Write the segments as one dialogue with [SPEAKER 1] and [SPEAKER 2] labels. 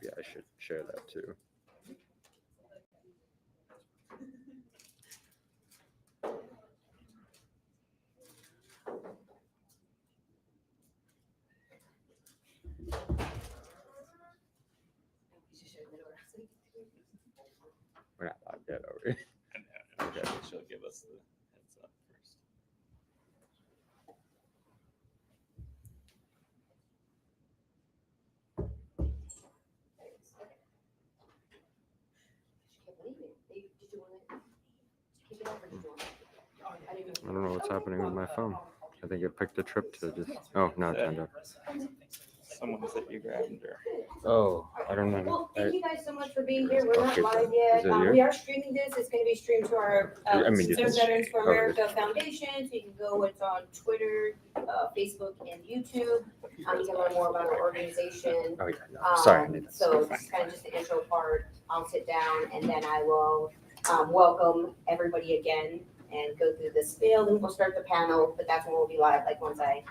[SPEAKER 1] maybe I should share that too. We're not live yet, are we?
[SPEAKER 2] Okay. She'll give us the heads up first.
[SPEAKER 1] I don't know what's happening with my phone. I think it picked a trip to just. Oh, no, it turned up.
[SPEAKER 2] Someone that you grabbed her.
[SPEAKER 1] Oh, I don't know.
[SPEAKER 3] Well, thank you guys so much for being here. We're not live yet.
[SPEAKER 1] Is it you?
[SPEAKER 3] We are streaming this. It's going to be streamed to our
[SPEAKER 1] you
[SPEAKER 3] Concerned
[SPEAKER 1] can-
[SPEAKER 3] Veterans for
[SPEAKER 1] oh,
[SPEAKER 3] America Foundation. So you can go. It's on Twitter, Facebook, and YouTube. You can learn more about our organization.
[SPEAKER 1] Oh, yeah, no. Sorry. I need that.
[SPEAKER 3] So it's kind of just the intro part. I'll sit down and then I will welcome everybody again and go through this spiel. Then we'll start the panel, but that's when we'll be live. Like once I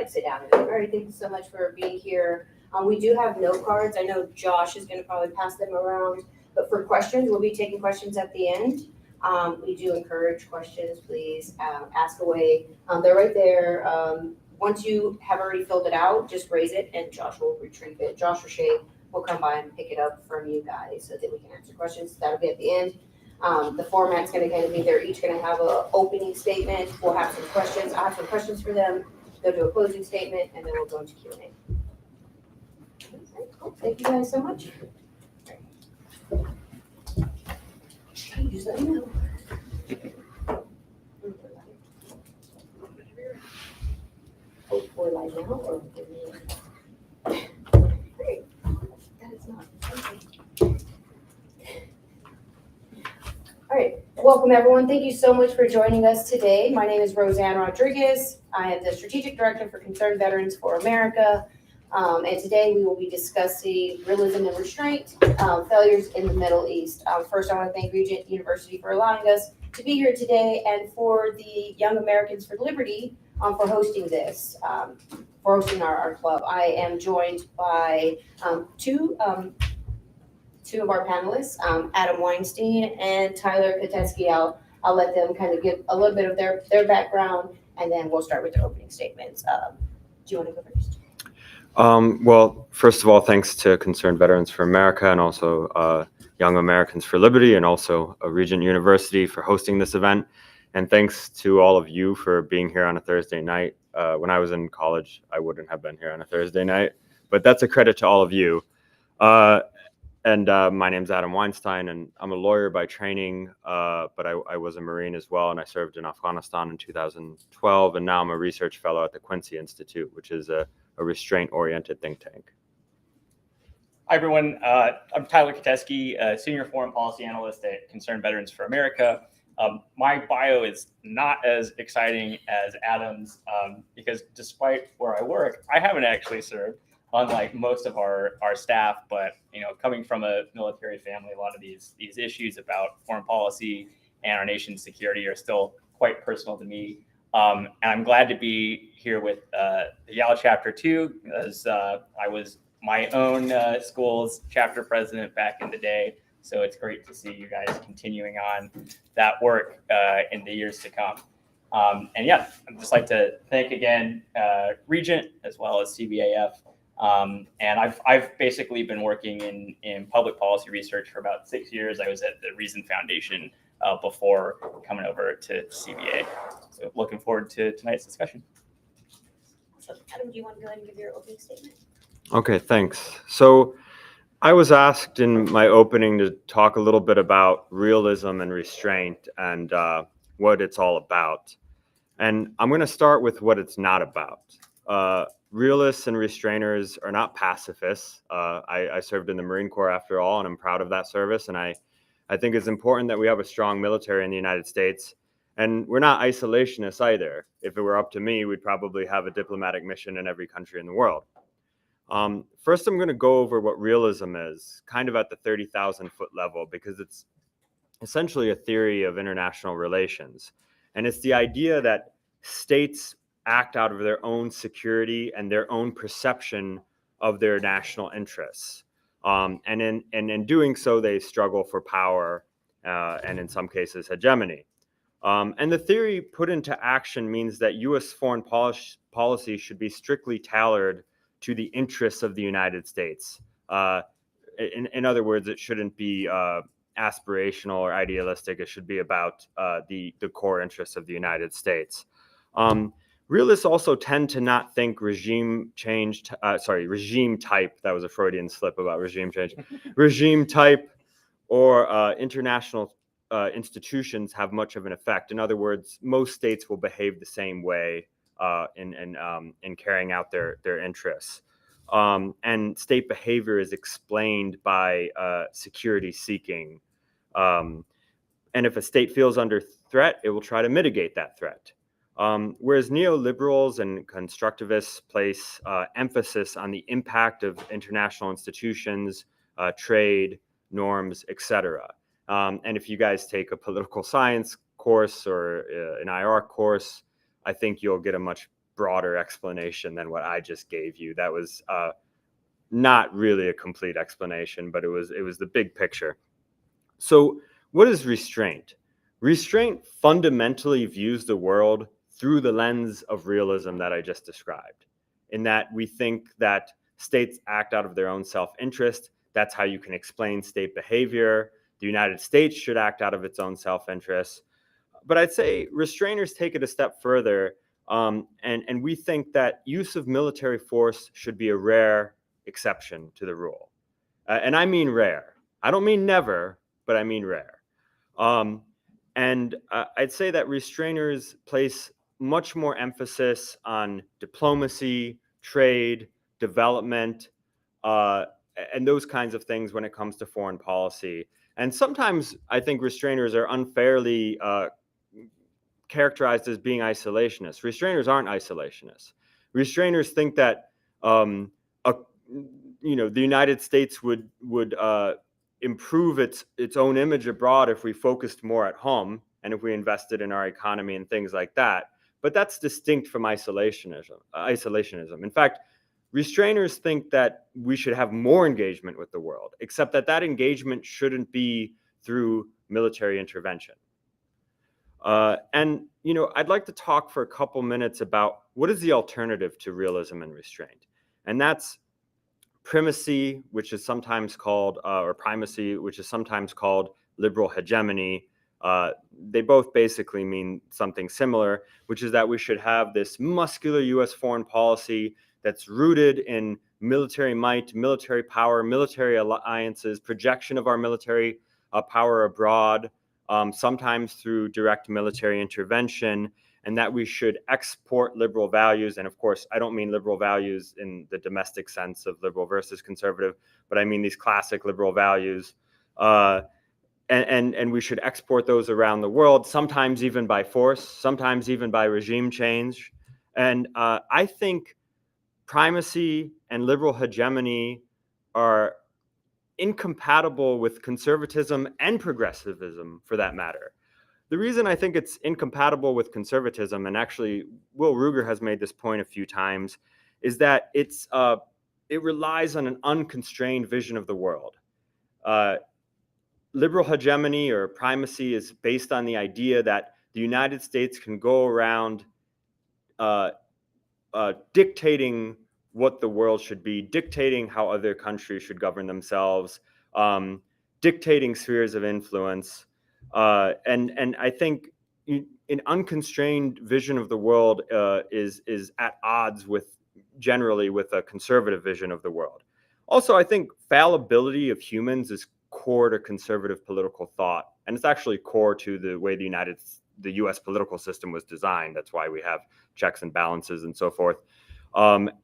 [SPEAKER 3] sit down and be like, all right, thank you so much for being here. We do have note cards. I know Josh is going to probably pass them around, but for questions, we'll be taking questions at the end. We do encourage questions. Please ask away. They're right there. Once you have already filled it out, just raise it and Josh will retrieve it. Josh or Shay will come by and pick it up from you guys so that we can answer questions. That'll be at the end. The format's going to kind of be they're each going to have an opening statement. We'll have some questions. I'll have some questions for them. They'll do a closing statement and then we'll go into Q&A. Cool. Thank you guys so much. Just let me know. Oh, we're live now or great. That is not. All right. Welcome everyone. Thank you so much for joining us today. My name is Roseanne Rodriguez. I am the Strategic Director for Concerned Veterans for America. And today we will be discussing realism and restraint, failures in the Middle East. First, I want to thank Regent University for allowing us to be here today and for the Young Americans for Liberty for hosting this, for hosting our club. I am joined by two of our panelists, Adam Weinstein and Tyler Katetsky. I'll let them kind of give a little bit of their background and then we'll start with the opening statements. Do you want to go first?
[SPEAKER 1] Well, first of all, thanks to Concerned Veterans for America and also Young Americans for Liberty and also Regent University for hosting this event. And thanks to all of you for being here on a Thursday night. When I was in college, I wouldn't have been here on a Thursday night, but that's a credit to all of you. My name's Adam Weinstein, and I'm a lawyer by training, but I was a Marine as well, and I served in Afghanistan in 2012, and now I'm a research fellow at the Quincy Institute, which is a restraint-oriented think tank.
[SPEAKER 2] Hi, everyone. I'm Tyler Katetsky, Senior Foreign Policy Analyst at Concerned Veterans for America. My bio is not as exciting as Adam's because despite where I work, I haven't actually served, unlike most of our staff. But coming from a military family, a lot of these issues about foreign policy and our nation's security are still quite personal to me. And I'm glad to be here with the YAL Chapter 2, as I was my own school's chapter president back in the day. So it's great to see you guys continuing on that work in the years to come. And yeah, I'd just like to thank again Regent as well as CVAF. And I've basically been working in public policy research for about 6 years. I was at the Realism Foundation before coming over to CVA. So looking forward to tonight's discussion.
[SPEAKER 3] So Adam, do you want to go ahead and give your opening statement?
[SPEAKER 1] Okay, thanks. So I was asked in my opening to talk a little bit about realism and restraint and what it's all about. And I'm going to start with what it's not about. Realists and restrainers are not pacifists. I served in the Marine Corps after all, and I'm proud of that service. And I think it's important that we have a strong military in the United States. And we're not isolationists either. If it were up to me, we'd probably have a diplomatic mission in every country in the world. First, I'm going to go over what realism is, kind of at the 30,000-foot level, because it's essentially a theory of international relations. And it's the idea that states act out of their own security and their own perception of their national interests. And in doing so, they struggle for power and in some cases hegemony. And the theory put into action means that U.S. foreign policy should be strictly tailored to the interests of the United States. In other words, it shouldn't be aspirational or idealistic. It should be about the core interests of the United States. Realists also tend to not think regime type, that was a Freudian slip about regime change, regime type or international institutions have much of an effect. In other words, most states will behave the same way in carrying out their interests. And state behavior is explained by security seeking. And if a state feels under threat, it will try to mitigate that threat. Whereas neoliberals and constructivists place emphasis on the impact of international institutions, trade, norms, etc. And if you guys take a political science course or an IR course, I think you'll get a much broader explanation than what I just gave you. That was not really a complete explanation, but it was the big picture. So what is restraint? Restraint fundamentally views the world through the lens of realism that I just described, in that we think that states act out of their own self-interest. That's how you can explain state behavior. The United States should act out of its own self-interest. But I'd say restrainers take it a step further, and we think that use of military force should be a rare exception to the rule. And I mean rare. I don't mean never, but I mean rare. And I'd say that restrainers place much more emphasis on diplomacy, trade, development, and those kinds of things when it comes to foreign policy. And sometimes I think restrainers are unfairly characterized as being isolationists. Restrainers aren't isolationists. Restrainers think that the United States would improve its own image abroad if we focused more at home and if we invested in our economy and things like that. But that's distinct from isolationism. In fact, restrainers think that we should have more engagement with the world, except that engagement shouldn't be through military intervention. And I'd like to talk for a couple minutes about what is the alternative to realism and restraint. And that's primacy, which is sometimes called, or primacy, which is sometimes called liberal hegemony. They both basically mean something similar, which is that we should have this muscular U.S. foreign policy that's rooted in military might, military power, military alliances, projection of our military power abroad, sometimes through direct military intervention, and that we should export liberal values. And of course, I don't mean liberal values in the domestic sense of liberal versus conservative, but I mean these classic liberal values. And we should export those around the world, sometimes even by force, sometimes even by regime change. And I think primacy and liberal hegemony are incompatible with conservatism and progressivism, for that matter. The reason I think it's incompatible with conservatism, and actually Will Ruger has made this point a few times, is that it relies on an unconstrained vision of the world. Liberal hegemony or primacy is based on the idea that the United States can go around dictating what the world should be, dictating how other countries should govern themselves, dictating spheres of influence. And I think an unconstrained vision of the world is at odds generally with a conservative vision of the world. Also, I think fallibility of humans is core to conservative political thought, and it's actually core to the way the U.S. political system was designed. That's why we have checks and balances and so forth.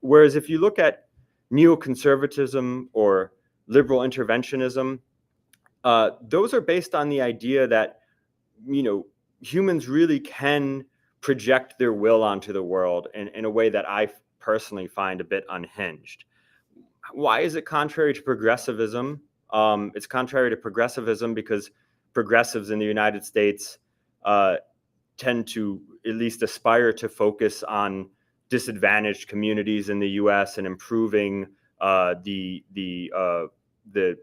[SPEAKER 1] Whereas if you look at neoconservatism or liberal interventionism, those are based on the idea that humans really can project their will onto the world in a way that I personally find a bit unhinged. Why is it contrary to progressivism? It's contrary to progressivism because progressives in the United States tend to at least aspire to focus on disadvantaged communities in the U.S. and improving the the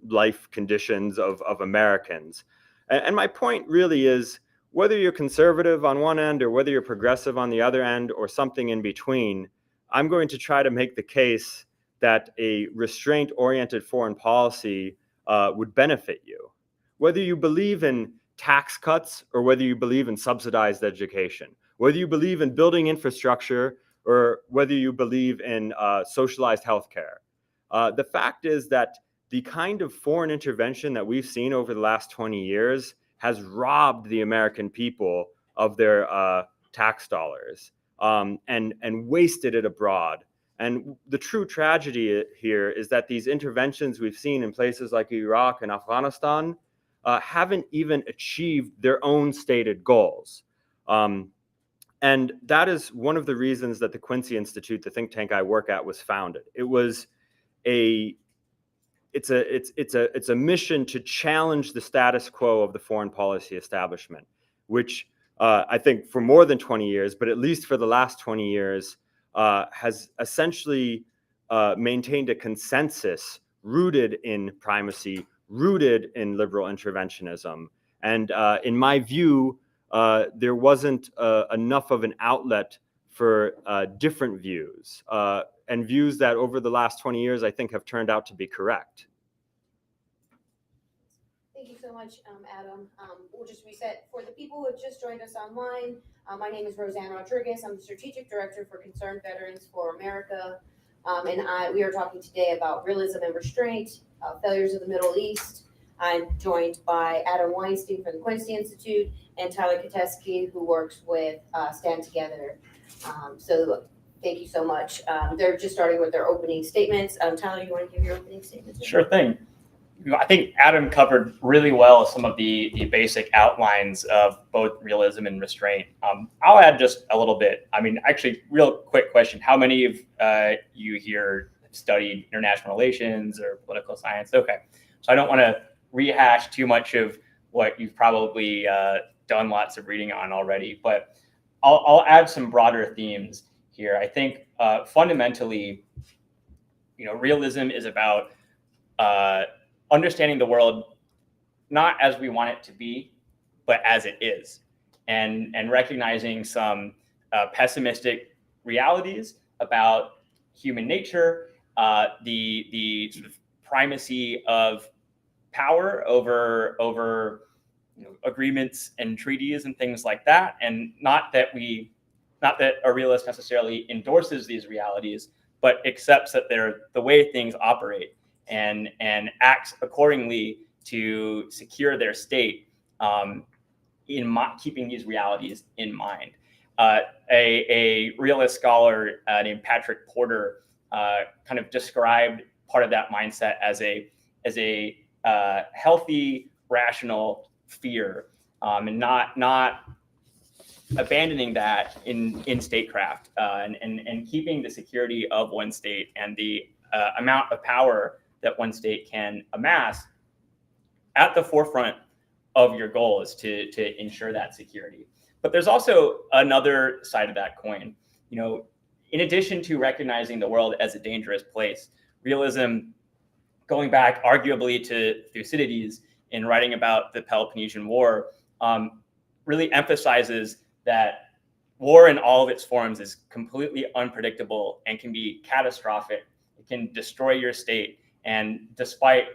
[SPEAKER 1] life conditions of Americans. And my point really is, whether you're conservative on one end or whether you're progressive on the other end or something in between, I'm going to try to make the case that a restraint-oriented foreign policy would benefit you. Whether you believe in tax cuts or whether you believe in subsidized education, whether you believe in building infrastructure or whether you believe in socialized healthcare. The fact is that the kind of foreign intervention that we've seen over the last 20 years has robbed the American people of their tax dollars and wasted it abroad. And the true tragedy here is that these interventions we've seen in places like Iraq and Afghanistan haven't even achieved their own stated goals. And that is one of the reasons that the Quincy Institute, the think tank I work at, was founded. It's a mission to challenge the status quo of the foreign policy establishment, which I think for more than 20 years, but at least for the last 20 years, has essentially maintained a consensus rooted in primacy, rooted in liberal interventionism. And in my view, there wasn't enough of an outlet for different views, and views that over the last 20 years, I think, have turned out to be correct.
[SPEAKER 3] Thank you so much, Adam. We'll just reset for the people who have just joined us online. My name is Roseanne Rodriguez. I'm the Strategic Director for Concerned Veterans for America. We are talking today about realism and restraint, failures of the Middle East. I'm joined by Adam Weinstein from the Quincy Institute and Tyler Kateski, who works with Stand Together. So thank you so much. They're just starting with their opening statements. Tyler, you want to give your opening statements?
[SPEAKER 2] Sure thing. I think Adam covered really well some of the basic outlines of both realism and restraint. I'll add just a little bit. I mean, actually, real quick question. How many of you here have studied international relations or political science? Okay. So I don't want to rehash too much of what you've probably done lots of reading on already, but I'll add some broader themes here. I think fundamentally, realism is about understanding the world not as we want it to be, but as it is, and recognizing some pessimistic realities about human nature, the sort of primacy of power over agreements and treaties and things like that, and not that a realist necessarily endorses these realities, but accepts that they're the way things operate and acts accordingly to secure their state, keeping these realities in mind. A realist scholar named Patrick Porter kind of described part of that mindset as a healthy, rational fear, and not abandoning that in statecraft, and keeping the security of one state and the amount of power that one state can amass at the forefront of your goal is to ensure that security. But there's also another side of that coin. In addition to recognizing the world as a dangerous place, realism, going back arguably to Thucydides in writing about the Peloponnesian War, really emphasizes that war in all of its forms is completely unpredictable and can be catastrophic. It can destroy your state, and despite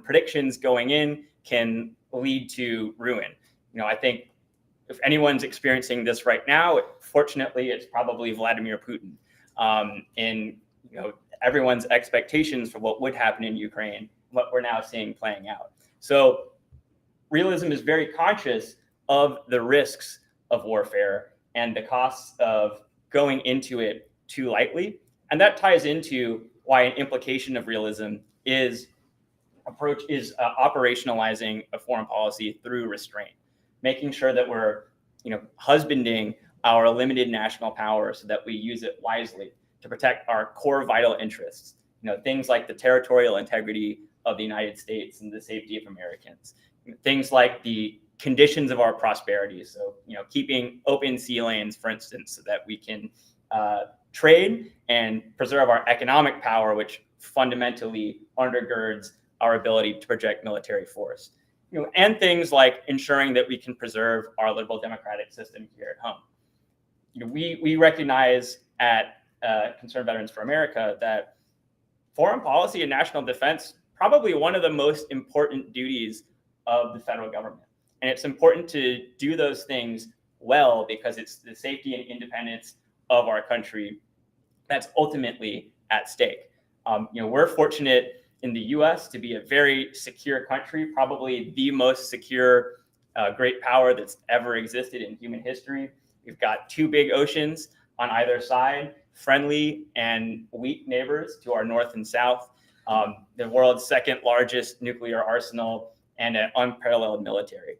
[SPEAKER 2] predictions going in, can lead to ruin. I think if anyone's experiencing this right now, fortunately, it's probably Vladimir Putin. In everyone's expectations for what would happen in Ukraine, what we're now seeing playing out. So realism is very conscious of the risks of warfare and the costs of going into it too lightly. And that ties into why an implication of realism is operationalizing a foreign policy through restraint, making sure that we're husbanding our limited national power so that we use it wisely to protect our core vital interests, things like the territorial integrity of the United States and the safety of Americans, things like the conditions of our prosperity. So, keeping open sea lanes, for instance, so that we can trade and preserve our economic power, which fundamentally undergirds our ability to project military force. And things like ensuring that we can preserve our liberal democratic system here at home. We recognize at Concerned Veterans for America that foreign policy and national defense probably one of the most important duties of the federal government. And it's important to do those things well because it's the safety and independence of our country that's ultimately at stake. We're fortunate in the US to be a very secure country, probably the most secure great power that's ever existed in human history. We've got 2 big oceans on either side, friendly and weak neighbors to our north and south, the world's 2nd largest nuclear arsenal, and an unparalleled military.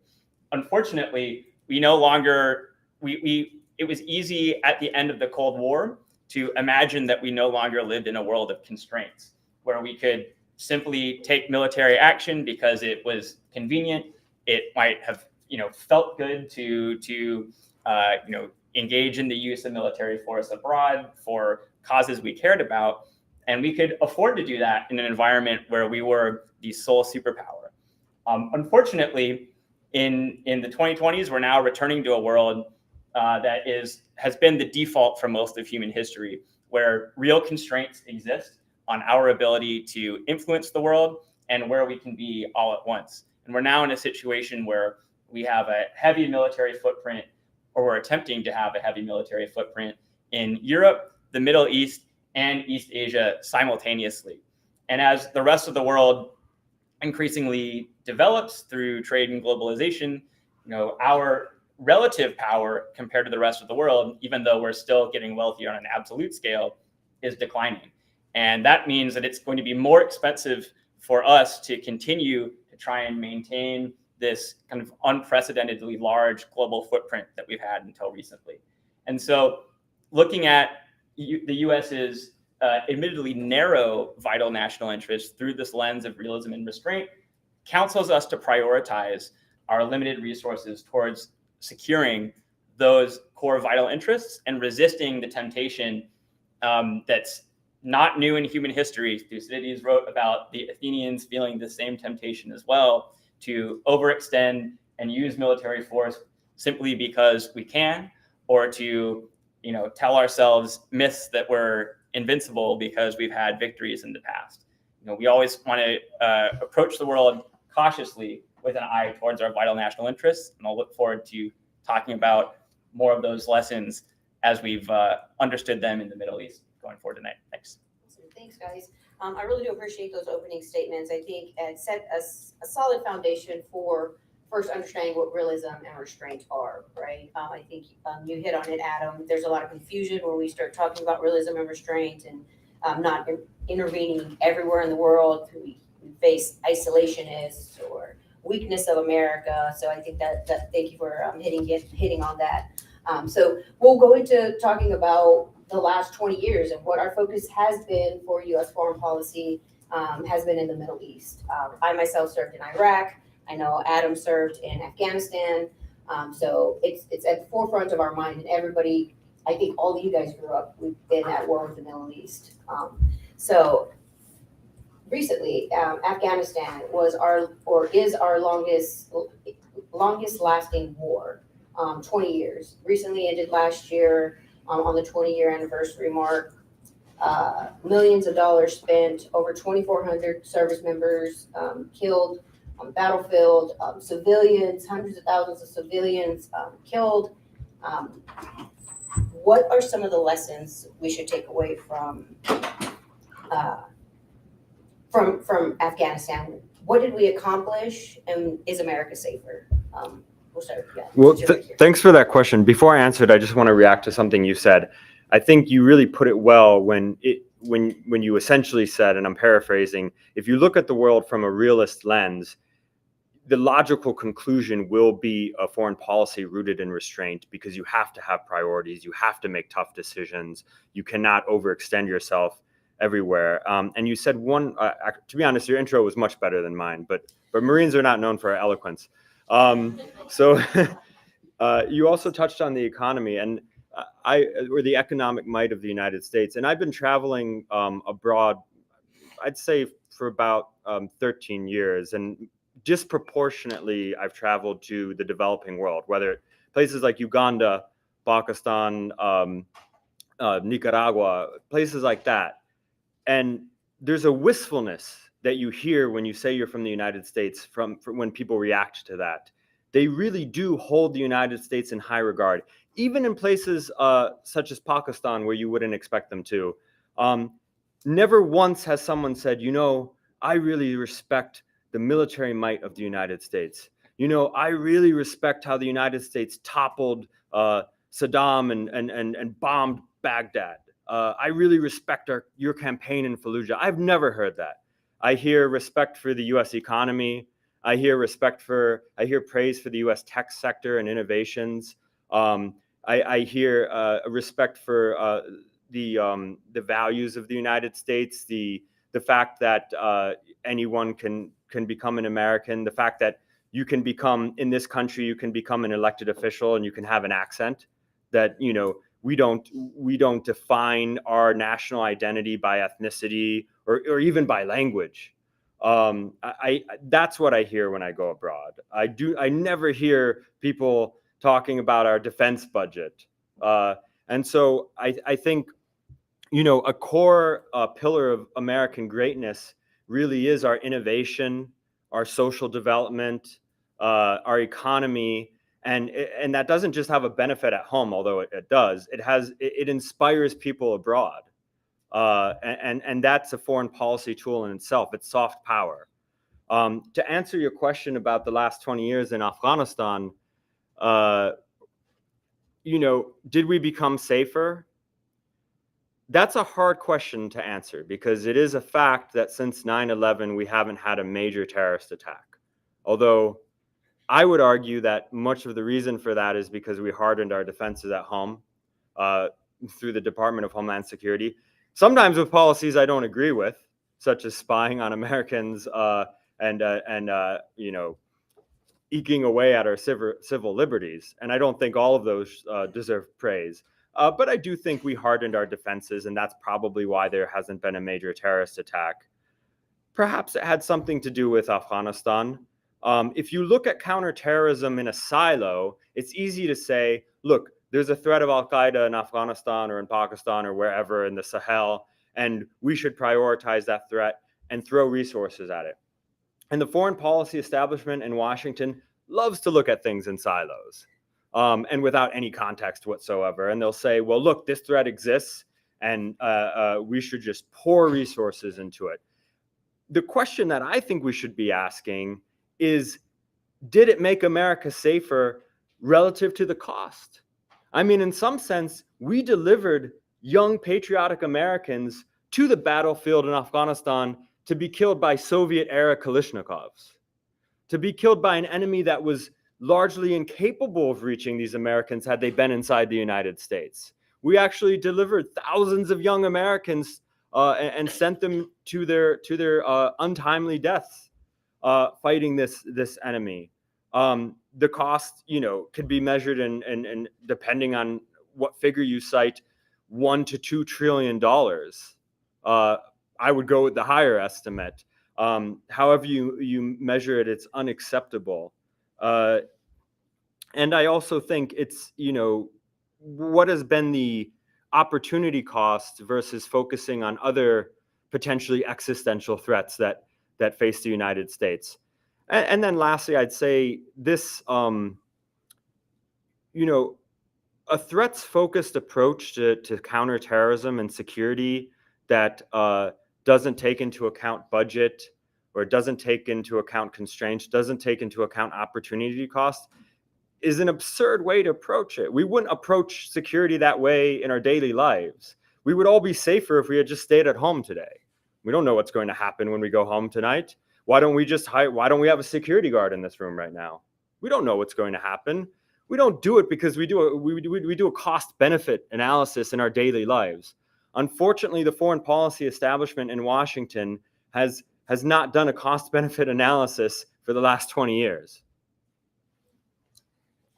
[SPEAKER 2] Unfortunately, we no longer, it was easy at the end of the Cold War to imagine that we no longer lived in a world of constraints, where we could simply take military action because it was convenient. It might have, felt good to engage in the use of military force abroad for causes we cared about. And we could afford to do that in an environment where we were the sole superpower. Unfortunately, in the 2020s, we're now returning to a world that has been the default for most of human history, where real constraints exist on our ability to influence the world and where we can be all at once. And we're now in a situation where we have a heavy military footprint, or we're attempting to have a heavy military footprint in Europe, the Middle East, and East Asia simultaneously. And as the rest of the world increasingly develops through trade and globalization, our relative power compared to the rest of the world, even though we're still getting wealthier on an absolute scale, is declining. And that means that it's going to be more expensive for us to continue to try and maintain this kind of unprecedentedly large global footprint that we've had until recently. And so looking at the US's admittedly narrow vital national interests through this lens of realism and restraint counsels us to prioritize our limited resources towards securing those core vital interests and resisting the temptation that's not new in human history. Thucydides wrote about the Athenians feeling the same temptation as well, to overextend and use military force simply because we can, or to tell ourselves myths that we're invincible because we've had victories in the past. We always want to approach the world cautiously with an eye towards our vital national interests, and I'll look forward to talking about more of those lessons as we've understood them in the Middle East going forward tonight. Thanks.
[SPEAKER 3] Awesome. Thanks, guys. I really do appreciate those opening statements. I think it set a solid foundation for first understanding what realism and restraint are, right? I think you hit on it, Adam. There's a lot of confusion when we start talking about realism and restraint and not intervening everywhere in the world. We face isolationists or weakness of America. So I think that thank you for hitting on that. So we'll go into talking about the last 20 years and what our focus has been for U.S. foreign policy has been in the Middle East. I myself served in Iraq. I know Adam served in Afghanistan. So it's at the forefront of our mind, and everybody, I think all of you guys grew up, we've been at war with the Middle East. So recently, Afghanistan is our longest lasting war, 20 years. Recently ended last year on the 20-year anniversary mark. Millions of dollars spent, over 2,400 service members killed on the battlefield, civilians, hundreds of thousands of civilians killed. What are some of the lessons we should take away from Afghanistan? What did we accomplish, and is America safer? We'll start with that.
[SPEAKER 1] Well, thanks for that question. Before I answer it, I just want to react to something you said. I think you really put it well when you essentially said, and I'm paraphrasing, if you look at the world from a realist lens, the logical conclusion will be a foreign policy rooted in restraint, because you have to have priorities, you have to make tough decisions, you cannot overextend yourself everywhere. And you said one, to be honest, your intro was much better than mine, but Marines are not known for eloquence. So you also touched on the economy and or the economic might of the United States. And I've been traveling abroad I'd say for about 13 years, and disproportionately, I've traveled to the developing world, whether places like Uganda, Pakistan, Nicaragua, places like that. And there's a wistfulness that you hear when you say you're from the United States from when people react to that. They really do hold the United States in high regard, even in places such as Pakistan, where you wouldn't expect them to. Never once has someone said, I really respect the military might of the United States. I really respect how the United States toppled Saddam and bombed Baghdad. I really respect your campaign in Fallujah. I've never heard that. I hear respect for the U.S. economy. I hear praise for the U.S. tech sector and innovations. I hear respect for the values of the United States, the fact that anyone can become an American, the fact that you can become, in this country, you can become an elected official and you can have an accent, that we don't define our national identity by ethnicity or even by language. That's what I hear when I go abroad. I never hear people talking about our defense budget. And so I think, a core pillar of American greatness really is our innovation, our social development, our economy. And that doesn't just have a benefit at home, although it does. It inspires people abroad. And that's a foreign policy tool in itself. It's soft power. To answer your question about the last 20 years in Afghanistan, did we become safer? That's a hard question to answer, because it is a fact that since 9/11, we haven't had a major terrorist attack. Although I would argue that much of the reason for that is because we hardened our defenses at home through the Department of Homeland Security, sometimes with policies I don't agree with, such as spying on Americans and eking away at our civil liberties. And I don't think all of those deserve praise. But I do think we hardened our defenses, and that's probably why there hasn't been a major terrorist attack. Perhaps it had something to do with Afghanistan. If you look at counterterrorism in a silo, it's easy to say, look, there's a threat of al-Qaeda in Afghanistan or in Pakistan or wherever in the Sahel, and we should prioritize that threat and throw resources at it. And the foreign policy establishment in Washington loves to look at things in silos and without any context whatsoever. And they'll say, well, look, this threat exists, and we should just pour resources into it. The question that I think we should be asking is, did it make America safer relative to the cost? I mean, in some sense, we delivered young patriotic Americans to the battlefield in Afghanistan to be killed by Soviet-era Kalashnikovs, to be killed by an enemy that was largely incapable of reaching these Americans had they been inside the United States. We actually delivered thousands of young Americans and sent them to their untimely deaths fighting this enemy. The cost, could be measured in depending on what figure you cite, $1 to $2 trillion. I would go with the higher estimate. However you measure it, it's unacceptable. And I also think it's, what has been the opportunity cost versus focusing on other potentially existential threats that face the United States. And then lastly, I'd say this, a threats-focused approach to counterterrorism and security that doesn't take into account budget, or doesn't take into account constraints, doesn't take into account opportunity cost, is an absurd way to approach it. We wouldn't approach security that way in our daily lives. We would all be safer if we had just stayed at home today. We don't know what's going to happen when we go home tonight. Why don't we have a security guard in this room right now? We don't know what's going to happen. We don't do it because we do a cost-benefit analysis in our daily lives. Unfortunately, the foreign policy establishment in Washington has not done a cost-benefit analysis for the last 20 years.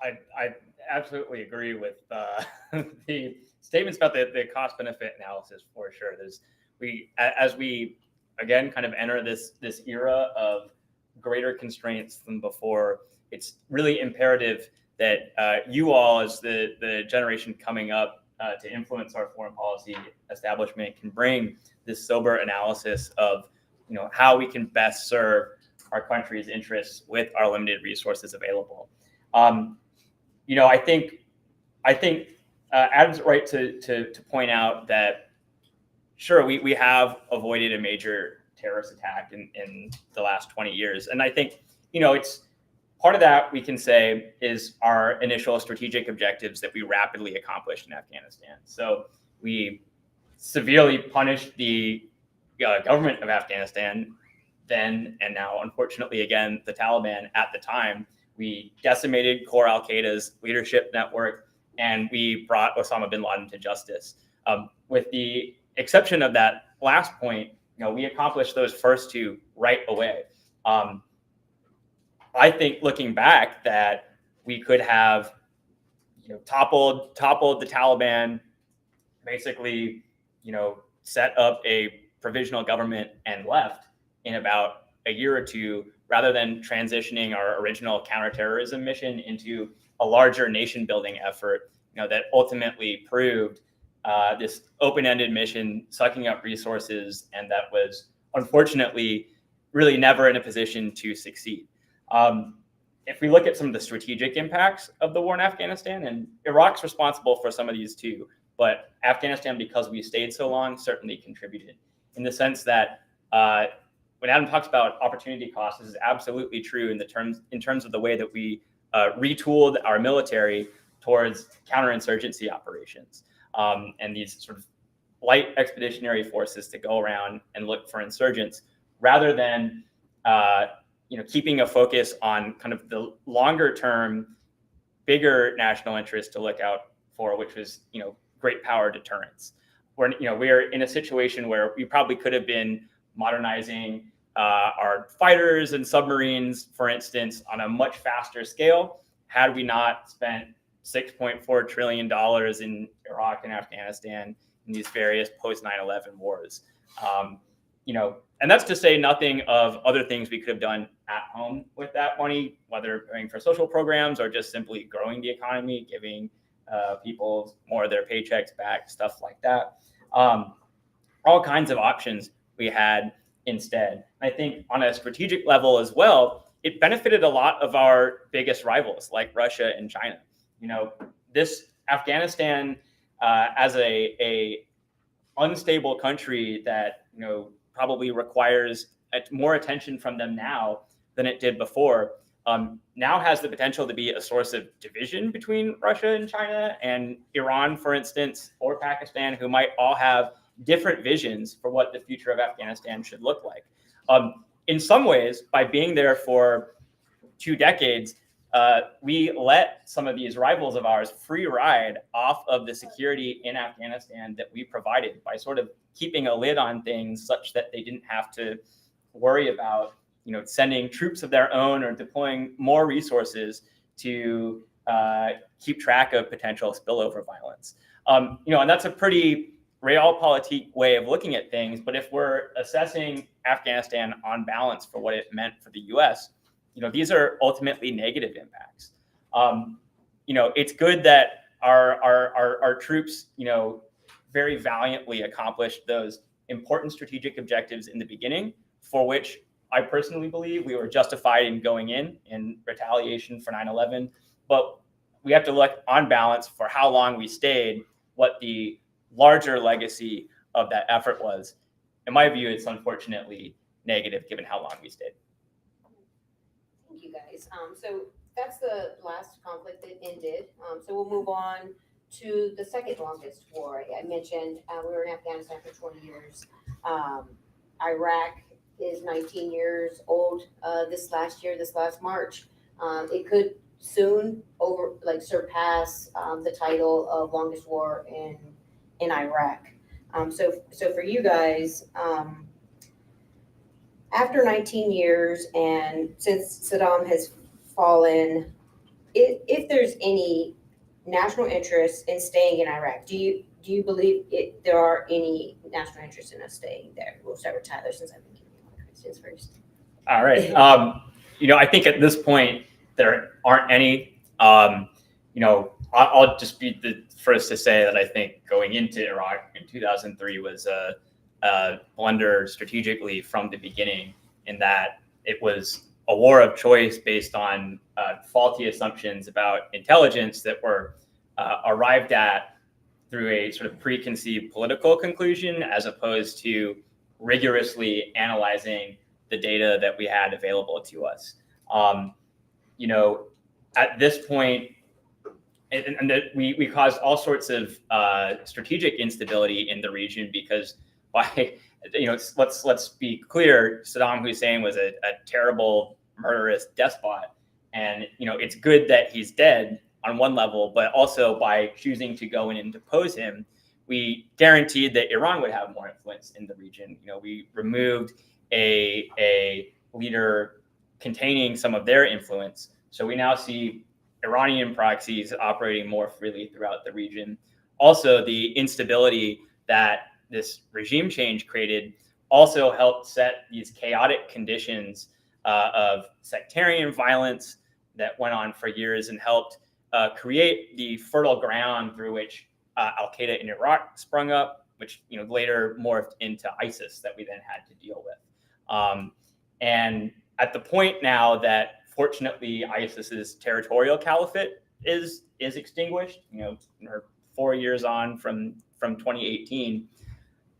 [SPEAKER 2] I absolutely agree with the statements about the cost-benefit analysis, for sure. As we again kind of enter this era of greater constraints than before, it's really imperative that you all, as the generation coming up to influence our foreign policy establishment, can bring this sober analysis of how we can best serve our country's interests with our limited resources available. I think Adam's right to point out that sure, we have avoided a major terrorist attack in the last 20 years, and I think it's part of that we can say is our initial strategic objectives that we rapidly accomplished in Afghanistan. So we severely punished the government of Afghanistan then and now, unfortunately, again, the Taliban at the time. We decimated core al-Qaeda's leadership network, and we brought Osama bin Laden to justice. With the exception of that last point, we accomplished those first two right away. I think looking back that we could have toppled the Taliban, basically set up a provisional government and left in about a year or two, rather than transitioning our original counterterrorism mission into a larger nation building effort that ultimately proved this open-ended mission sucking up resources, and that was unfortunately really never in a position to succeed. If we look at some of the strategic impacts of the war in Afghanistan, and Iraq's responsible for some of these too, but Afghanistan, because we stayed so long, certainly contributed in the sense that when Adam talks about opportunity costs, this is absolutely true in terms of the way that we retooled our military towards counterinsurgency operations and these sort of light expeditionary forces to go around and look for insurgents, rather than keeping a focus on kind of the longer term, bigger national interest to look out for, which was great power deterrence. We're in a situation where we probably could have been modernizing our fighters and submarines, for instance, on a much faster scale, had we not spent $6.4 trillion in Iraq and Afghanistan in these various post 9/11 wars. And that's to say nothing of other things we could have done at home with that money, whether paying for social programs or just simply growing the economy, giving people more of their paychecks back, stuff like that. All kinds of options we had instead. I think on a strategic level as well, it benefited a lot of our biggest rivals like Russia and China. This Afghanistan as a unstable country that probably requires more attention from them now than it did before, now has the potential to be a source of division between Russia and China and Iran, for instance, or Pakistan, who might all have different visions for what the future of Afghanistan should look like. In some ways, by being there for 2 decades, we let some of these rivals of ours free ride off of the security in Afghanistan that we provided by sort of keeping a lid on things such that they didn't have to worry about sending troops of their own or deploying more resources to keep track of potential spillover violence. And that's a pretty realpolitik way of looking at things. But if we're assessing Afghanistan on balance for what it meant for the U.S., these are ultimately negative impacts. It's good that our troops, very valiantly accomplished those important strategic objectives in the beginning, for which I personally believe we were justified in going in retaliation for 9/11. But we have to look on balance for how long we stayed, what the larger legacy of that effort was. In my view, it's unfortunately negative given how long we stayed.
[SPEAKER 3] Thank you, guys. So that's the last conflict that ended. So we'll move on to the second longest war. I mentioned we were in Afghanistan for 20 years. Iraq is 19 years old this last March. It could soon surpass the title of longest war in Iraq. So for you guys, after 19 years and since Saddam has fallen, if there's any national interest in staying in Iraq, do you believe there are any national interest in us staying there? We'll start with Tyler since I've been questions first.
[SPEAKER 2] All right. I think at this point there aren't any. I'll just be the first to say that I think going into Iraq in 2003 was a blunder strategically from the beginning, in that it was a war of choice based on faulty assumptions about intelligence that were arrived at through a sort of preconceived political conclusion, as opposed to rigorously analyzing the data that we had available to us. At this point, we caused all sorts of strategic instability in the region, because let's be clear, Saddam Hussein was a terrible, murderous despot, and it's good that he's dead on one level, but also by choosing to go in and depose him, we guaranteed that Iran would have more influence in the region. We removed a leader containing some of their influence, so we now see Iranian proxies operating more freely throughout the region. Also, the instability that this regime change created also helped set these chaotic conditions of sectarian violence that went on for years, and helped create the fertile ground through which Al-Qaeda in Iraq sprung up, which later morphed into ISIS that we then had to deal with. And at the point now that, fortunately, ISIS's territorial caliphate is extinguished, we're 4 years on from 2018,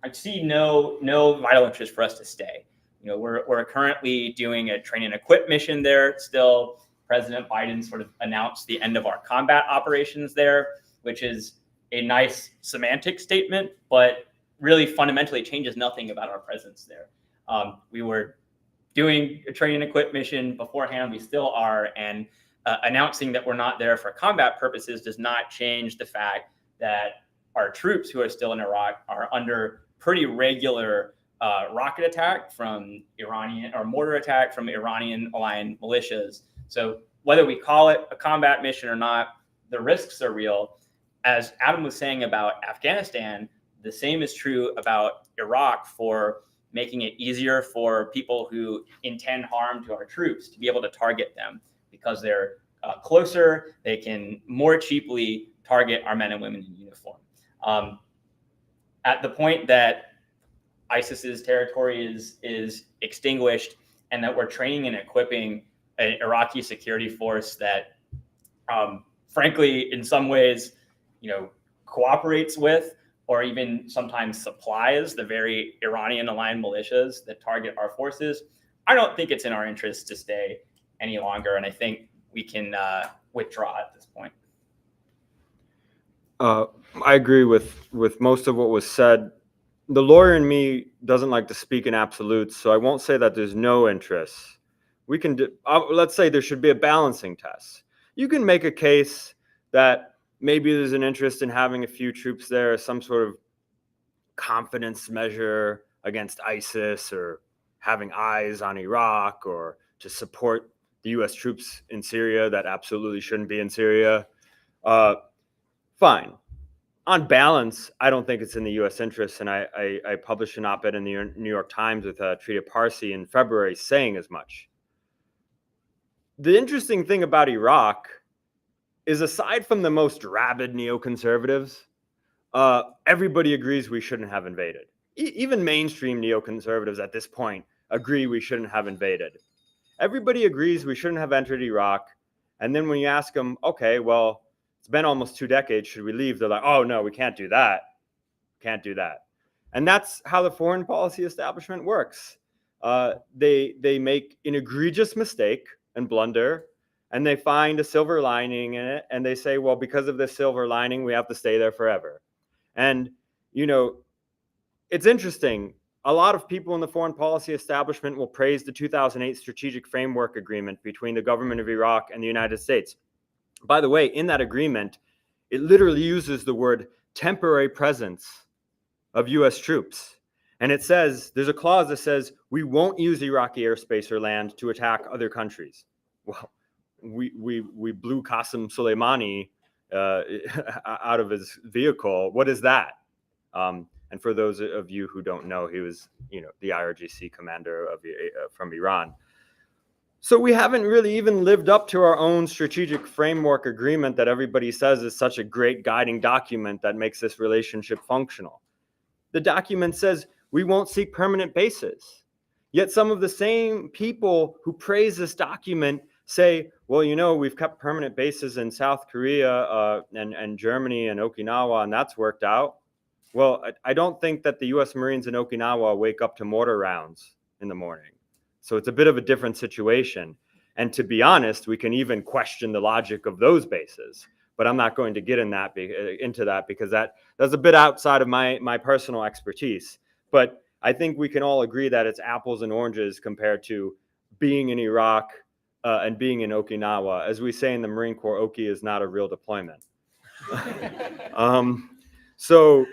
[SPEAKER 2] I see no vital interest for us to stay. We're currently doing a train and equip mission there still. President Biden sort of announced the end of our combat operations there, which is a nice semantic statement, but really fundamentally changes nothing about our presence there. We were doing a train and equip mission beforehand, we still are, and announcing that we're not there for combat purposes does not change the fact that our troops who are still in Iraq are under pretty regular rocket attack from Iranian, or mortar attack from Iranian aligned militias. So whether we call it a combat mission or not, the risks are real. As Adam was saying about Afghanistan, the same is true about Iraq, for making it easier for people who intend harm to our troops to be able to target them, because they're closer, they can more cheaply target our men and women in uniform. At the point that ISIS's territory is extinguished, and that we're training and equipping an Iraqi security force that, frankly, in some ways, cooperates with, or even sometimes supplies, the very Iranian-aligned militias that target our forces, I don't think it's in our interest to stay any longer, and I think we can withdraw at this point.
[SPEAKER 1] I agree with most of what was said. The lawyer in me doesn't like to speak in absolutes, so I won't say that there's no interest. We can let's say there should be a balancing test. You can make a case that maybe there's an interest in having a few troops there, some sort of confidence measure against ISIS, or having eyes on Iraq, or to support the U.S. troops in Syria that absolutely shouldn't be in Syria. Fine. On balance, I don't think it's in the U.S. interest, and I published an op-ed in the New York Times with Trita Parsi in February saying as much. The interesting thing about Iraq is, aside from the most rabid neoconservatives, everybody agrees we shouldn't have invaded. Even mainstream neoconservatives at this point agree we shouldn't have invaded. Everybody agrees we shouldn't have entered Iraq. And then when you ask them, okay, well, it's been almost 2 decades, should we leave? They're like, oh, no, we can't do that. Can't do that. And that's how the foreign policy establishment works. They make an egregious mistake and blunder, and they find a silver lining in it, and they say, well, because of this silver lining, we have to stay there forever. And, it's interesting. A lot of people in the foreign policy establishment will praise the 2008 Strategic Framework Agreement between the government of Iraq and the United States. By the way, in that agreement, it literally uses the word temporary presence of U.S. troops. And it says, there's a clause that says, we won't use Iraqi airspace or land to attack other countries. Well, we blew Qasem Soleimani out of his vehicle. What is that? And for those of you who don't know, he was, the IRGC commander from Iran. So we haven't really even lived up to our own strategic framework agreement that everybody says is such a great guiding document that makes this relationship functional. The document says we won't seek permanent bases. Yet some of the same people who praise this document say, well, we've kept permanent bases in South Korea and Germany and Okinawa, and that's worked out. Well, I don't think that the U.S. Marines in Okinawa wake up to mortar rounds in the morning. So it's a bit of a different situation. And to be honest, we can even question the logic of those bases. But I'm not going to get into that because that's a bit outside of my personal expertise. But I think we can all agree that it's apples and oranges compared to being in Iraq and being in Okinawa. As we say in the Marine Corps, Oki is not a real deployment. So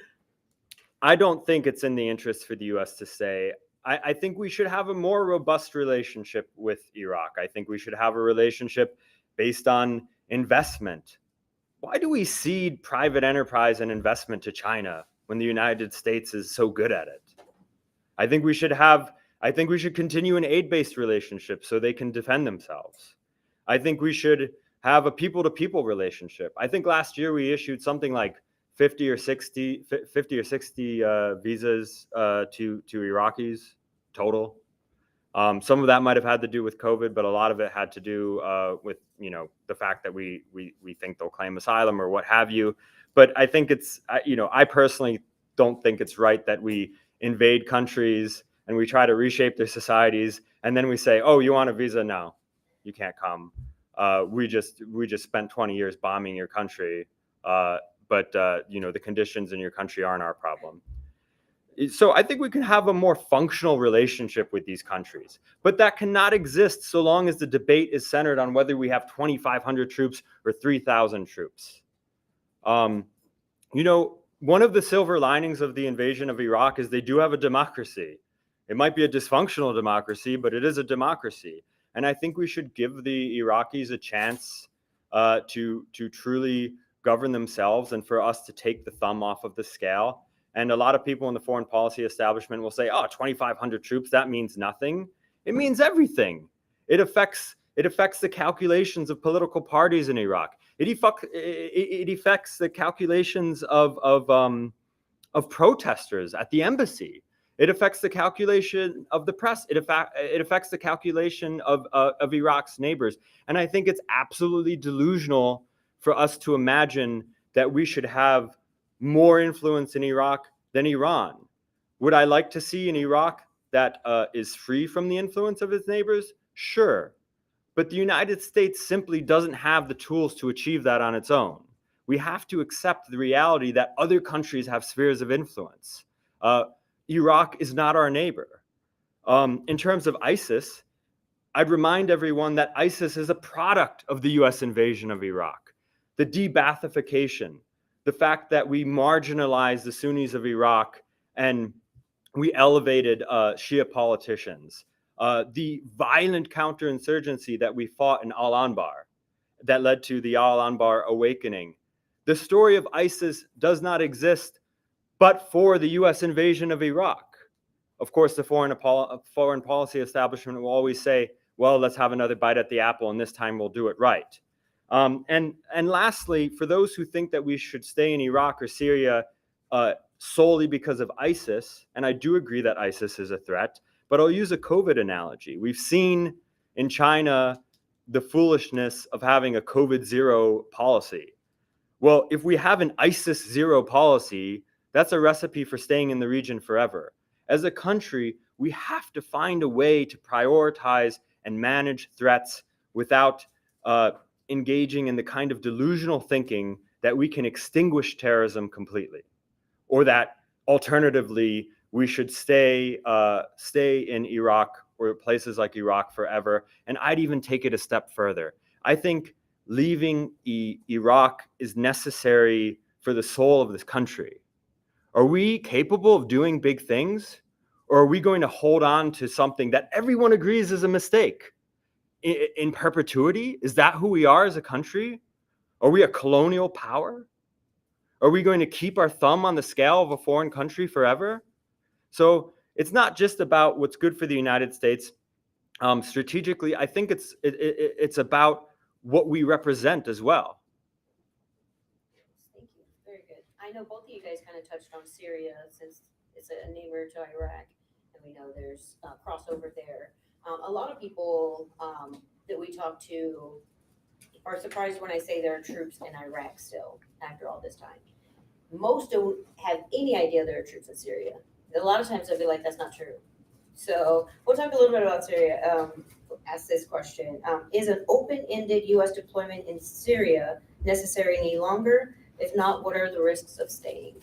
[SPEAKER 1] I don't think it's in the interest for the U.S. to say, I think we should have a more robust relationship with Iraq. I think we should have a relationship based on investment. Why do we cede private enterprise and investment to China when the United States is so good at it? I think we should continue an aid-based relationship so they can defend themselves. I think we should have a people-to-people relationship. I think last year we issued something like 50 or 60 visas to Iraqis total. Some of that might have had to do with COVID, but a lot of it had to do with the fact that we think they'll claim asylum or what have you. But I think I personally don't think it's right that we invade countries and we try to reshape their societies, and then we say, oh, you want a visa? No, you can't come. We just spent 20 years bombing your country, but the conditions in your country aren't our problem. So I think we can have a more functional relationship with these countries, but that cannot exist so long as the debate is centered on whether we have 2,500 troops or 3,000 troops. One of the silver linings of the invasion of Iraq is they do have a democracy. It might be a dysfunctional democracy, but it is a democracy. And I think we should give the Iraqis a chance to truly govern themselves and for us to take the thumb off of the scale. And a lot of people in the foreign policy establishment will say, 2,500 troops, that means nothing. It means everything. It affects the calculations of political parties in Iraq. It affects the calculations of protesters at the embassy. It affects the calculation of the press. It affects the calculation of Iraq's neighbors. And I think it's absolutely delusional for us to imagine that we should have more influence in Iraq than Iran. Would I like to see an Iraq that is free from the influence of its neighbors? Sure. But the United States simply doesn't have the tools to achieve that on its own. We have to accept the reality that other countries have spheres of influence. Iraq is not our neighbor. In terms of ISIS, I'd remind everyone that ISIS is a product of the US invasion of Iraq. The de-Baathification, the fact that we marginalized the Sunnis of Iraq and we elevated Shia politicians, the violent counterinsurgency that we fought in Al-Anbar that led to the Al-Anbar awakening. The story of ISIS does not exist but for the US invasion of Iraq. Of course, the foreign policy establishment will always say, well, let's have another bite at the apple and this time we'll do it right. And lastly, for those who think that we should stay in Iraq or Syria solely because of ISIS, and I do agree that ISIS is a threat, but I'll use a COVID analogy. We've seen in China the foolishness of having a COVID zero policy. Well, if we have an ISIS zero policy, that's a recipe for staying in the region forever. As a country, we have to find a way to prioritize and manage threats without engaging in the kind of delusional thinking that we can extinguish terrorism completely, or that alternatively we should stay in Iraq or places like Iraq forever. And I'd even take it a step further. I think leaving Iraq is necessary for the soul of this country. Are we capable of doing big things, or are we going to hold on to something that everyone agrees is a mistake? In perpetuity? Is that who we are as a country? Are we a colonial power? Are we going to keep our thumb on the scale of a foreign country forever? So it's not just about what's good for the United States. Strategically, I think it's about what we represent as well.
[SPEAKER 3] Thank you. Very good. I know both of you guys kind of touched on Syria since it's a neighbor to Iraq, and we know there's crossover there. A lot of people that we talk to are surprised when I say there are troops in Iraq still after all this time. Most don't have any idea there are troops in Syria. A lot of times they'll be like, that's not true. So we'll talk a little bit about Syria. Ask this question. Is an open-ended U.S. deployment in Syria necessary any longer? If not, what are the risks of staying?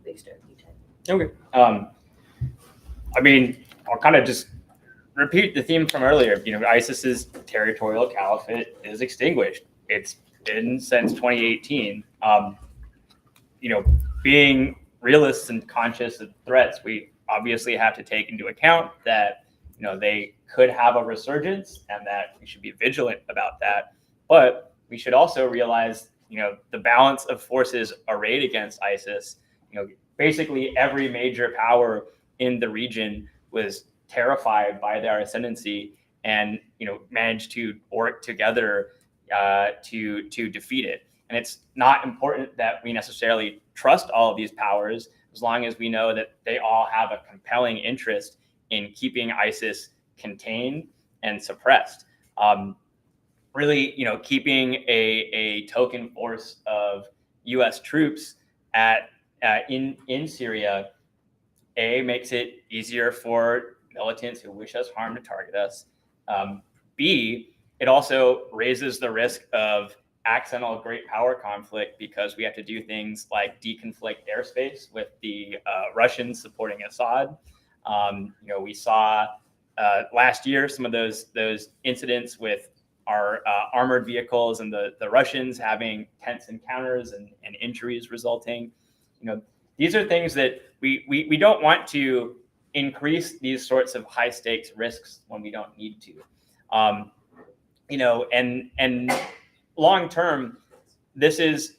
[SPEAKER 3] Big start,
[SPEAKER 2] Okay. I mean, I'll kind of just repeat the theme from earlier. ISIS's territorial caliphate is extinguished. It's been since 2018. Being realists and conscious of threats, we obviously have to take into account that they could have a resurgence and that we should be vigilant about that. But we should also realize the balance of forces arrayed against ISIS. Basically every major power in the region was terrified by their ascendancy and managed to work together to defeat it. And it's not important that we necessarily trust all of these powers, as long as we know that they all have a compelling interest in keeping ISIS contained and suppressed. Really, keeping a token force of U.S. troops in Syria, makes it easier for militants who wish us harm to target us. B, it also raises the risk of accidental great power conflict, because we have to do things like deconflict airspace with the Russians supporting Assad. We saw last year some of those incidents with our armored vehicles and the Russians having tense encounters and injuries resulting. These are things that we don't want to increase these sorts of high stakes risks when we don't need to. And long term,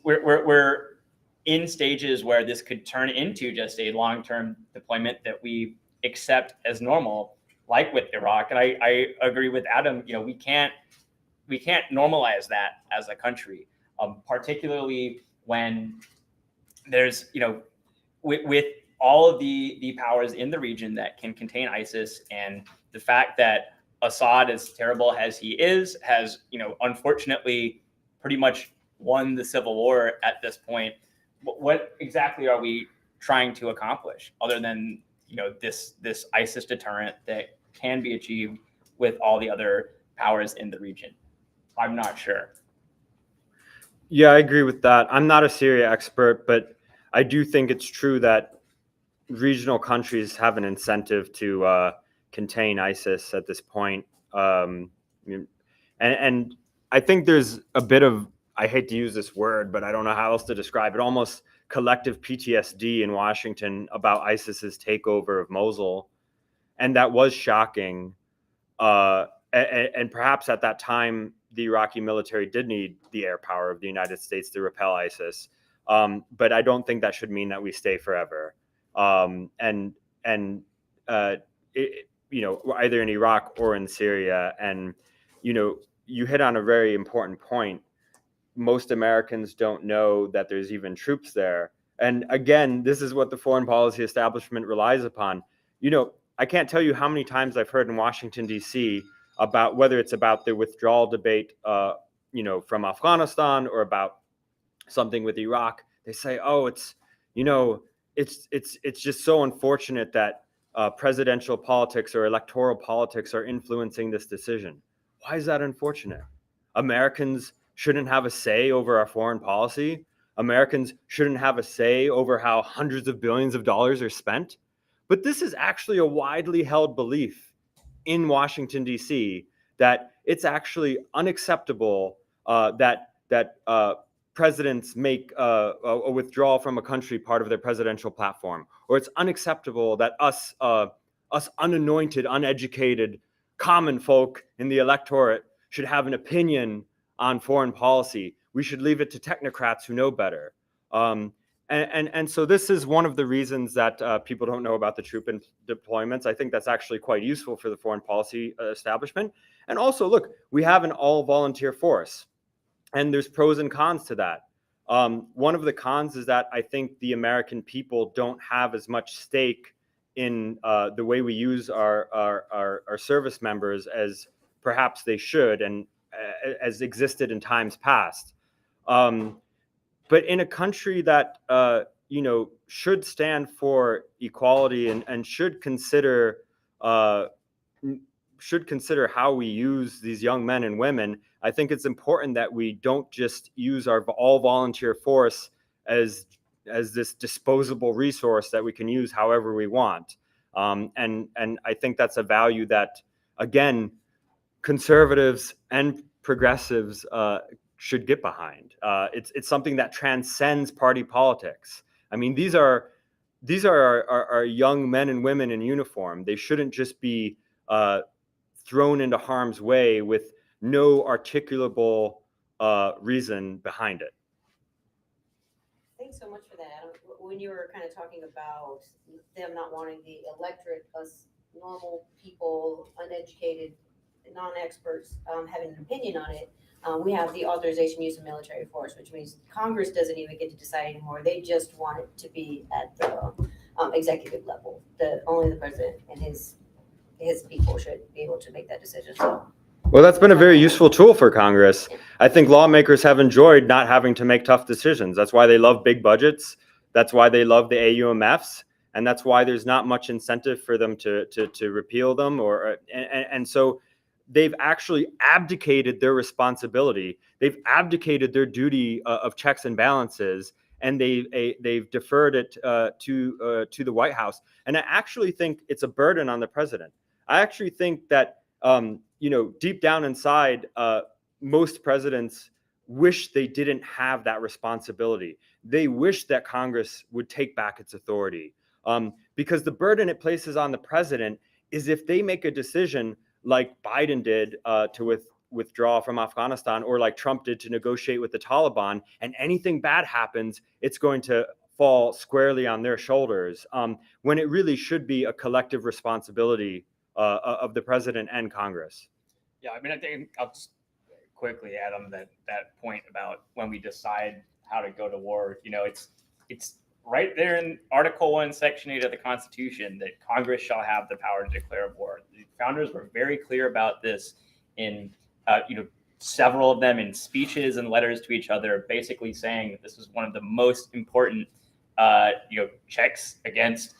[SPEAKER 2] we're in stages where this could turn into just a long-term deployment that we accept as normal, like with Iraq. And I agree with Adam. We can't normalize that as a country, particularly when there's with all of the powers in the region that can contain ISIS, and the fact that Assad, as terrible as he is, has unfortunately pretty much won the civil war at this point. What exactly are we trying to accomplish other than this ISIS deterrent that can be achieved with all the other powers in the region? I'm not sure.
[SPEAKER 1] Yeah, I agree with that. I'm not a Syria expert, but I do think it's true that regional countries have an incentive to contain ISIS at this point. And I think there's a bit of, I hate to use this word, but I don't know how else to describe it, almost collective PTSD in Washington about ISIS's takeover of Mosul. And that was shocking. And perhaps at that time, the Iraqi military did need the air power of the United States to repel ISIS. But I don't think that should mean that we stay forever. Either in Iraq or in Syria. And, you hit on a very important point. Most Americans don't know that there's even troops there. And again, this is what the foreign policy establishment relies upon. I can't tell you how many times I've heard in Washington, D.C. about whether it's about the withdrawal debate, from Afghanistan, or about something with Iraq. They say, oh, it's just so unfortunate that presidential politics or electoral politics are influencing this decision. Why is that unfortunate? Americans shouldn't have a say over our foreign policy. Americans shouldn't have a say over how hundreds of billions of dollars are spent. But this is actually a widely held belief in Washington, D.C., that it's actually unacceptable that presidents make a withdrawal from a country part of their presidential platform, or it's unacceptable that us unanointed, uneducated, common folk in the electorate should have an opinion on foreign policy. We should leave it to technocrats who know better. And And so this is one of the reasons that people don't know about the troop deployments. I think that's actually quite useful for the foreign policy establishment. And also, look, we have an all-volunteer force, and there's pros and cons to that. One of the cons is that I think the American people don't have as much stake in the way we use our service members as perhaps they should, and as existed in times past. But in a country that should stand for equality and should consider how we use these young men and women, I think it's important that we don't just use our all volunteer force as this disposable resource that we can use however we want. And I think that's a value that, again, conservatives and progressives should get behind. It's something that transcends party politics. I mean, these are our young men and women in uniform. They shouldn't just be thrown into harm's way with no articulable reason behind it.
[SPEAKER 3] Thanks so much for that, Adam. When you were kind of talking about them not wanting the electorate, us normal people, uneducated, non-experts, having an opinion on it, we have the authorization use of military force, which means Congress doesn't even get to decide anymore. They just want it to be at the executive level. Only the president and his people should be able to make that decision. So,
[SPEAKER 1] well, that's been a very useful tool for Congress. I think lawmakers have enjoyed not having to make tough decisions. That's why they love big budgets. That's why they love the AUMFs. And that's why there's not much incentive for them to repeal them. And so they've actually abdicated their responsibility. They've abdicated their duty of checks and balances, and they've deferred it to the White House. And I actually think it's a burden on the president. I actually think that deep down inside, most presidents wish they didn't have that responsibility. They wish that Congress would take back its authority, because the burden it places on the president is if they make a decision like Biden did to withdraw from Afghanistan, or like Trump did to negotiate with the Taliban, and anything bad happens, it's going to fall squarely on their shoulders, when it really should be a collective responsibility of the president and Congress.
[SPEAKER 2] Yeah, I mean, I think I'll just quickly add on that point about when we decide how to go to war. It's right there in Article 1, Section 8 of the Constitution that Congress shall have the power to declare war. The founders were very clear about this in, several of them in speeches and letters to each other, basically saying that this was one of the most important, checks against,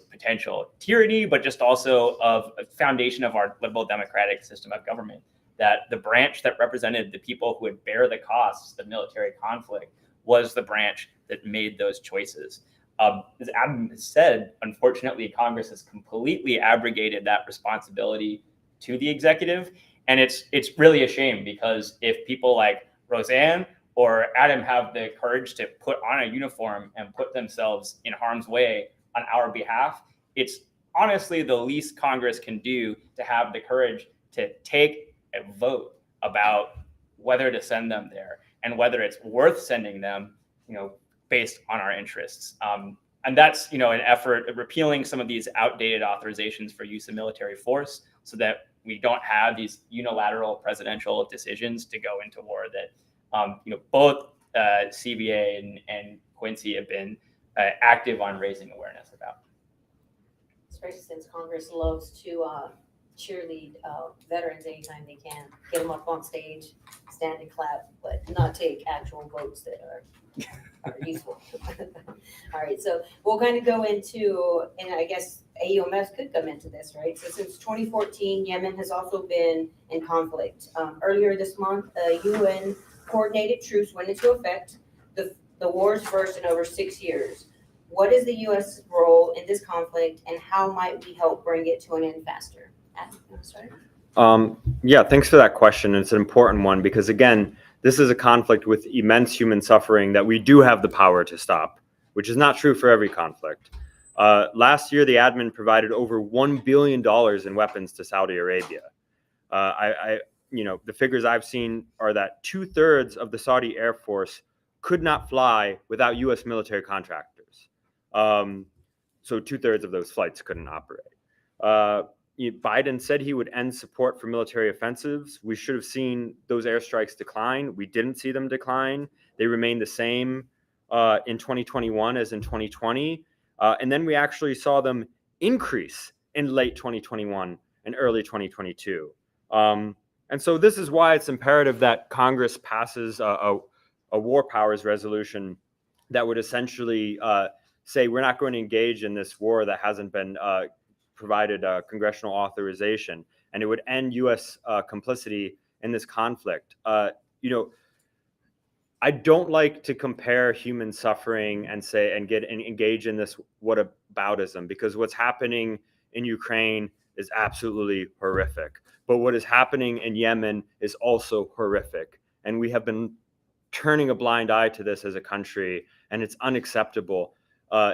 [SPEAKER 2] potential tyranny, but just also of a foundation of our liberal democratic system of government, that the branch that represented the people who would bear the costs of military conflict was the branch that made those choices. As Adam has said, unfortunately, Congress has completely abrogated that responsibility to the executive. And it's really a shame, because if people like Roseanne or Adam have the courage to put on a uniform and put themselves in harm's way on our behalf, it's honestly the least Congress can do to have the courage to take a vote about whether to send them there and whether it's worth sending them, based on our interests. And that's, an effort at repealing some of these outdated authorizations for use of military force, so that we don't have these unilateral presidential decisions to go into war that, both CVA and Quincy have been active on raising awareness about.
[SPEAKER 3] Especially since Congress loves to cheerlead veterans anytime they can, get them up on stage, stand and clap, but not take actual votes that are useful. All right, so we'll kind of go into, and I guess AUMS could come into this, right? So since 2014, Yemen has also been in conflict. Earlier this month, UN coordinated troops went into effect. The war's first in over 6 years. What is the U.S. role in this conflict, and how might we help bring it to an end faster? Adam, you want to start?
[SPEAKER 1] Yeah, thanks for that question. It's an important one, because again, this is a conflict with immense human suffering that we do have the power to stop, which is not true for every conflict. Last year, the admin provided over $1 billion in weapons to Saudi Arabia. The figures I've seen are that 2/3 of the Saudi Air Force could not fly without U.S. military contractors. So 2/3 of those flights couldn't operate. Biden said he would end support for military offensives. We should have seen those airstrikes decline. We didn't see them decline. They remained the same in 2021 as in 2020. And then we actually saw them increase in late 2021 and early 2022. And so this is why it's imperative that Congress passes a war powers resolution that would essentially say we're not going to engage in this war that hasn't been provided congressional authorization, and it would end U.S. Complicity in this conflict. I don't like to compare human suffering and engage in this whataboutism, because what's happening in Ukraine is absolutely horrific. But what is happening in Yemen is also horrific. And we have been turning a blind eye to this as a country, and it's unacceptable.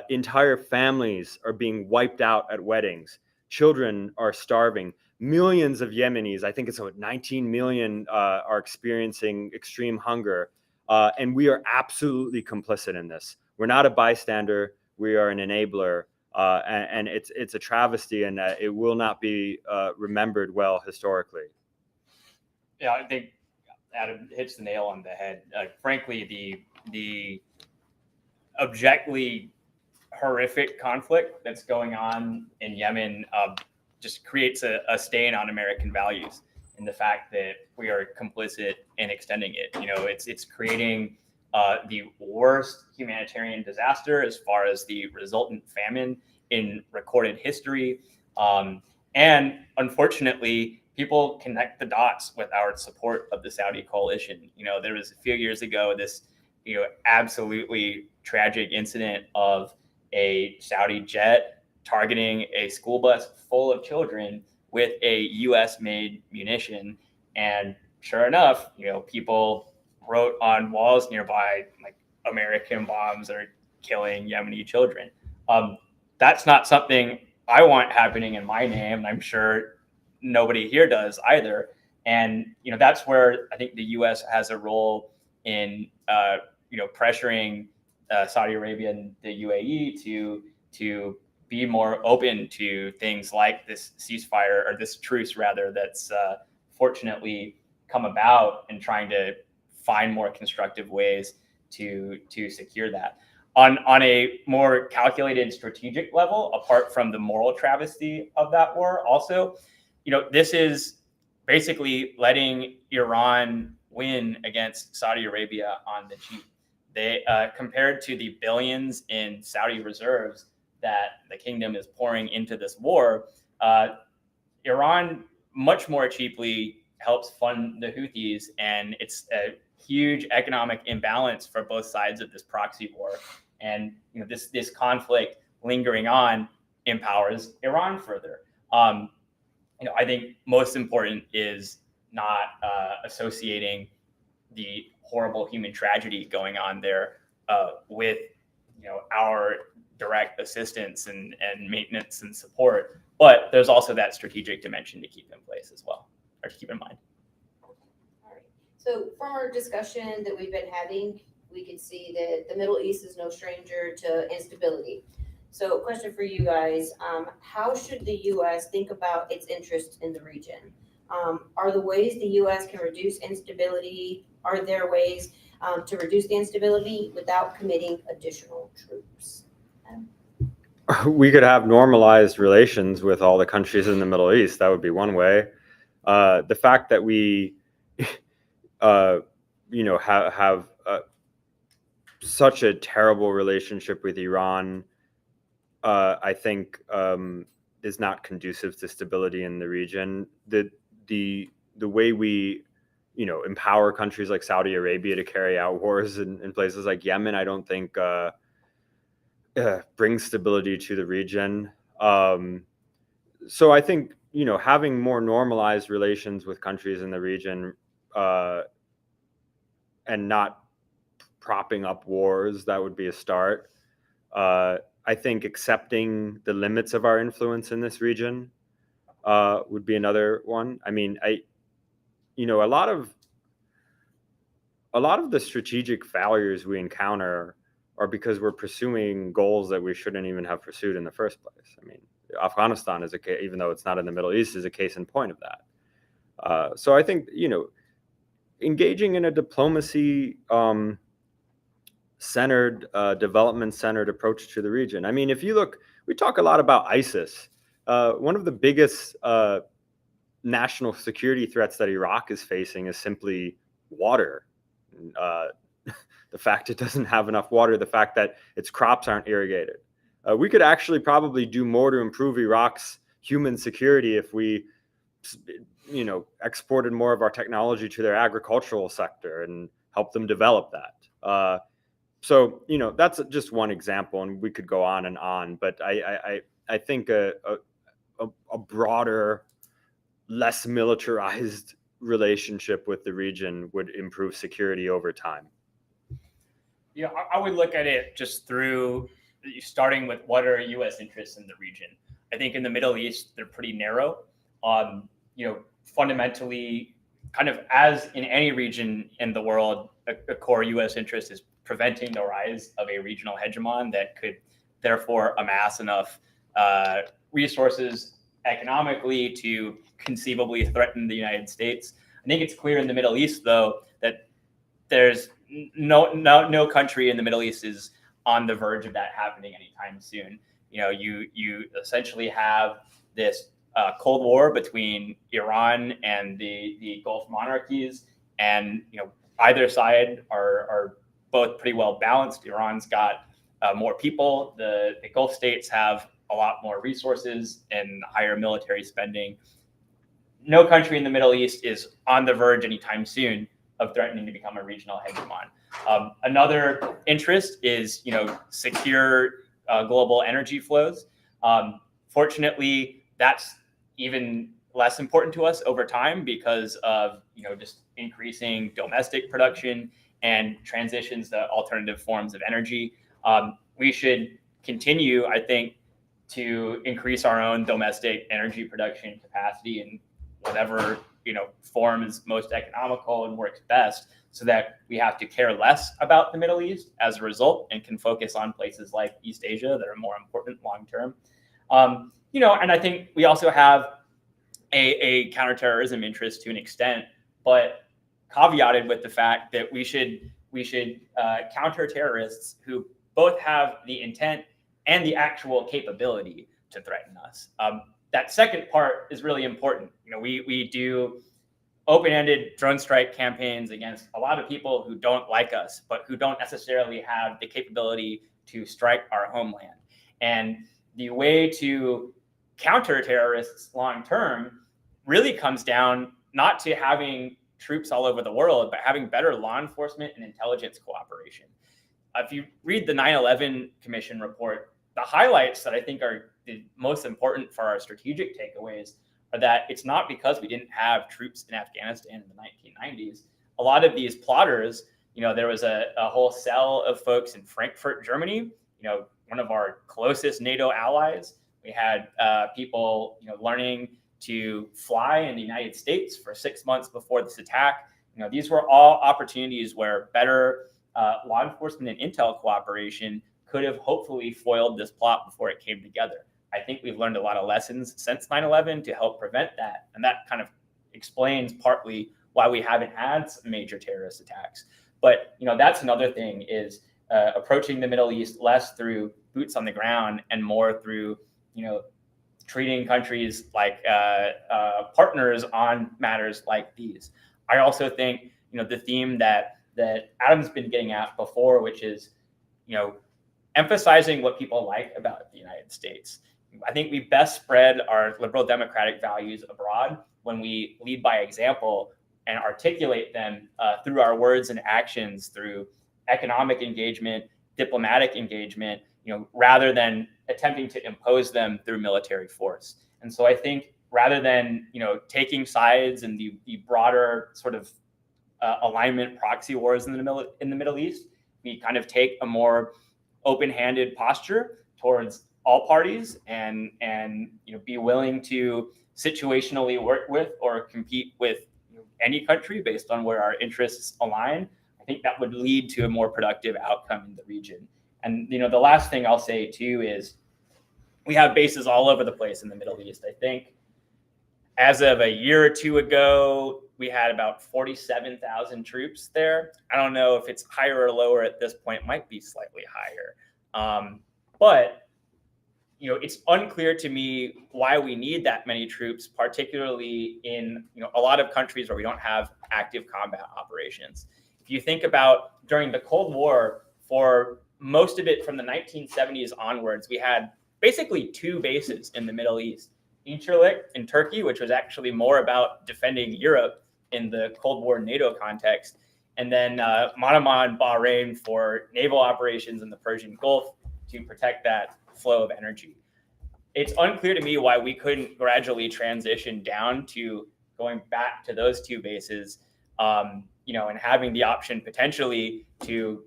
[SPEAKER 1] Entire families are being wiped out at weddings. Children are starving. Millions of Yemenis, I think it's 19 million, are experiencing extreme hunger. And we are absolutely complicit in this. We're not a bystander. We are an enabler. And it's a travesty, and it will not be remembered well historically.
[SPEAKER 2] Yeah, I think Adam hits the nail on the head. Frankly, the objectively horrific conflict that's going on in Yemen just creates a stain on American values, and the fact that we are complicit in extending it. It's creating the worst humanitarian disaster as far as the resultant famine in recorded history. And unfortunately, people connect the dots with our support of the Saudi coalition. There was a few years ago this, absolutely tragic incident of a Saudi jet targeting a school bus full of children with a U.S.-made munition. And sure enough, people wrote on walls nearby, like, American bombs are killing Yemeni children. That's not something I want happening in my name, and I'm sure nobody here does either. And that's where I think the U.S. has a role in pressuring Saudi Arabia and the UAE to be more open to things like this ceasefire, or this truce rather, that's fortunately come about, and trying to find more constructive ways to secure that. On a more calculated strategic level, apart from the moral travesty of that war, also, this is basically letting Iran win against Saudi Arabia on the cheap. They, compared to the billions in Saudi reserves that the kingdom is pouring into this war, Iran much more cheaply helps fund the Houthis, and it's a huge economic imbalance for both sides of this proxy war. And this conflict lingering on empowers Iran further. I think most important is not associating the horrible human tragedy going on there with our direct assistance and maintenance and support. But there's also that strategic dimension to keep in place as well, or to keep in mind.
[SPEAKER 3] All right. So from our discussion that we've been having, we can see that the Middle East is no stranger to instability. So question for you guys, how should the U.S. think about its interests in the region? Are the ways the U.S. can reduce instability, are there ways to reduce the instability without committing additional troops?
[SPEAKER 1] We could have normalized relations with all the countries in the Middle East. That would be one way. The fact that we, have such a terrible relationship with Iran, I think, is not conducive to stability in the region. The way we, empower countries like Saudi Arabia to carry out wars in places like Yemen, I don't think brings stability to the region. So I think, having more normalized relations with countries in the region, and not propping up wars, that would be a start. I think accepting the limits of our influence in this region would be another one. I mean, a lot of a lot of the strategic failures we encounter are because we're pursuing goals that we shouldn't even have pursued in the first place. I mean, Afghanistan is even though it's not in the Middle East, is a case in point of that. So I think, engaging in a diplomacy centered, development centered approach to the region. I mean, if you look, we talk a lot about ISIS. One of the biggest national security threats that Iraq is facing is simply water. The fact it doesn't have enough water, the fact that its crops aren't irrigated. We could actually probably do more to improve Iraq's human security if we, exported more of our technology to their agricultural sector and help them develop that. So, that's just one example, and we could go on and on. But I think a broader, less militarized relationship with the region would improve security over time.
[SPEAKER 2] Yeah, I would look at it just through starting with what are U.S. interests in the region. I think in the Middle East, they're pretty narrow. Fundamentally, kind of as in any region in the world, a core U.S. interest is preventing the rise of a regional hegemon that could therefore amass enough resources economically to conceivably threaten the United States. I think it's clear in the Middle East, though, that there's no country in the Middle East is on the verge of that happening anytime soon. You essentially have this Cold War between Iran and the Gulf monarchies, and either side are both pretty well balanced. Iran's got more people. The Gulf states have a lot more resources and higher military spending. No country in the Middle East is on the verge anytime soon of threatening to become a regional hegemon. Another interest is, secure global energy flows. Fortunately, that's even less important to us over time because of, just increasing domestic production and transitions to alternative forms of energy. We should continue, I think, to increase our own domestic energy production capacity in whatever form is most economical and works best, so that we have to care less about the Middle East as a result and can focus on places like East Asia that are more important long term. And I think we also have a counterterrorism interest to an extent, but caveated with the fact that we should counter terrorists who both have the intent and the actual capability to threaten us. That second part is really important. We do open-ended drone strike campaigns against a lot of people who don't like us, but who don't necessarily have the capability to strike our homeland. And the way to counter terrorists long-term really comes down not to having troops all over the world, but having better law enforcement and intelligence cooperation. If you read the 9/11 Commission report, the highlights that I think are the most important for our strategic takeaways are that it's not because we didn't have troops in Afghanistan in the 1990s. A lot of these plotters, there was a whole cell of folks in Frankfurt, Germany, one of our closest NATO allies. We had people, learning to fly in the United States for 6 months before this attack. These were all opportunities where better law enforcement and intel cooperation could have hopefully foiled this plot before it came together. I think we've learned a lot of lessons since 9/11 to help prevent that. And that kind of explains partly why we haven't had some major terrorist attacks. But, that's another thing is approaching the Middle East less through boots on the ground and more through, treating countries like partners on matters like these. I also think, the theme that Adam's been getting at before, which is, emphasizing what people like about the United States. I think we best spread our liberal democratic values abroad when we lead by example and articulate them through our words and actions, through economic engagement, diplomatic engagement, rather than attempting to impose them through military force. And so I think rather than, taking sides in the broader sort of alignment proxy wars in the Middle East, we kind of take a more open-handed posture towards all parties and be willing to situationally work with or compete with any country based on where our interests align. I think that would lead to a more productive outcome in the region. And the last thing I'll say too is we have bases all over the place in the Middle East. I think as of a year or two ago, we had about 47,000 troops there. I don't know if it's higher or lower at this point. It might be slightly higher. But it's unclear to me why we need that many troops, particularly in a lot of countries where we don't have active combat operations. If you think about during the Cold War, for most of it from the 1970s onwards, we had basically two bases in the Middle East. Incirlik in Turkey, which was actually more about defending Europe in the Cold War NATO context, and then Manama in Bahrain for naval operations in the Persian Gulf to protect that flow of energy. It's unclear to me why we couldn't gradually transition down to going back to those two bases, and having the option potentially to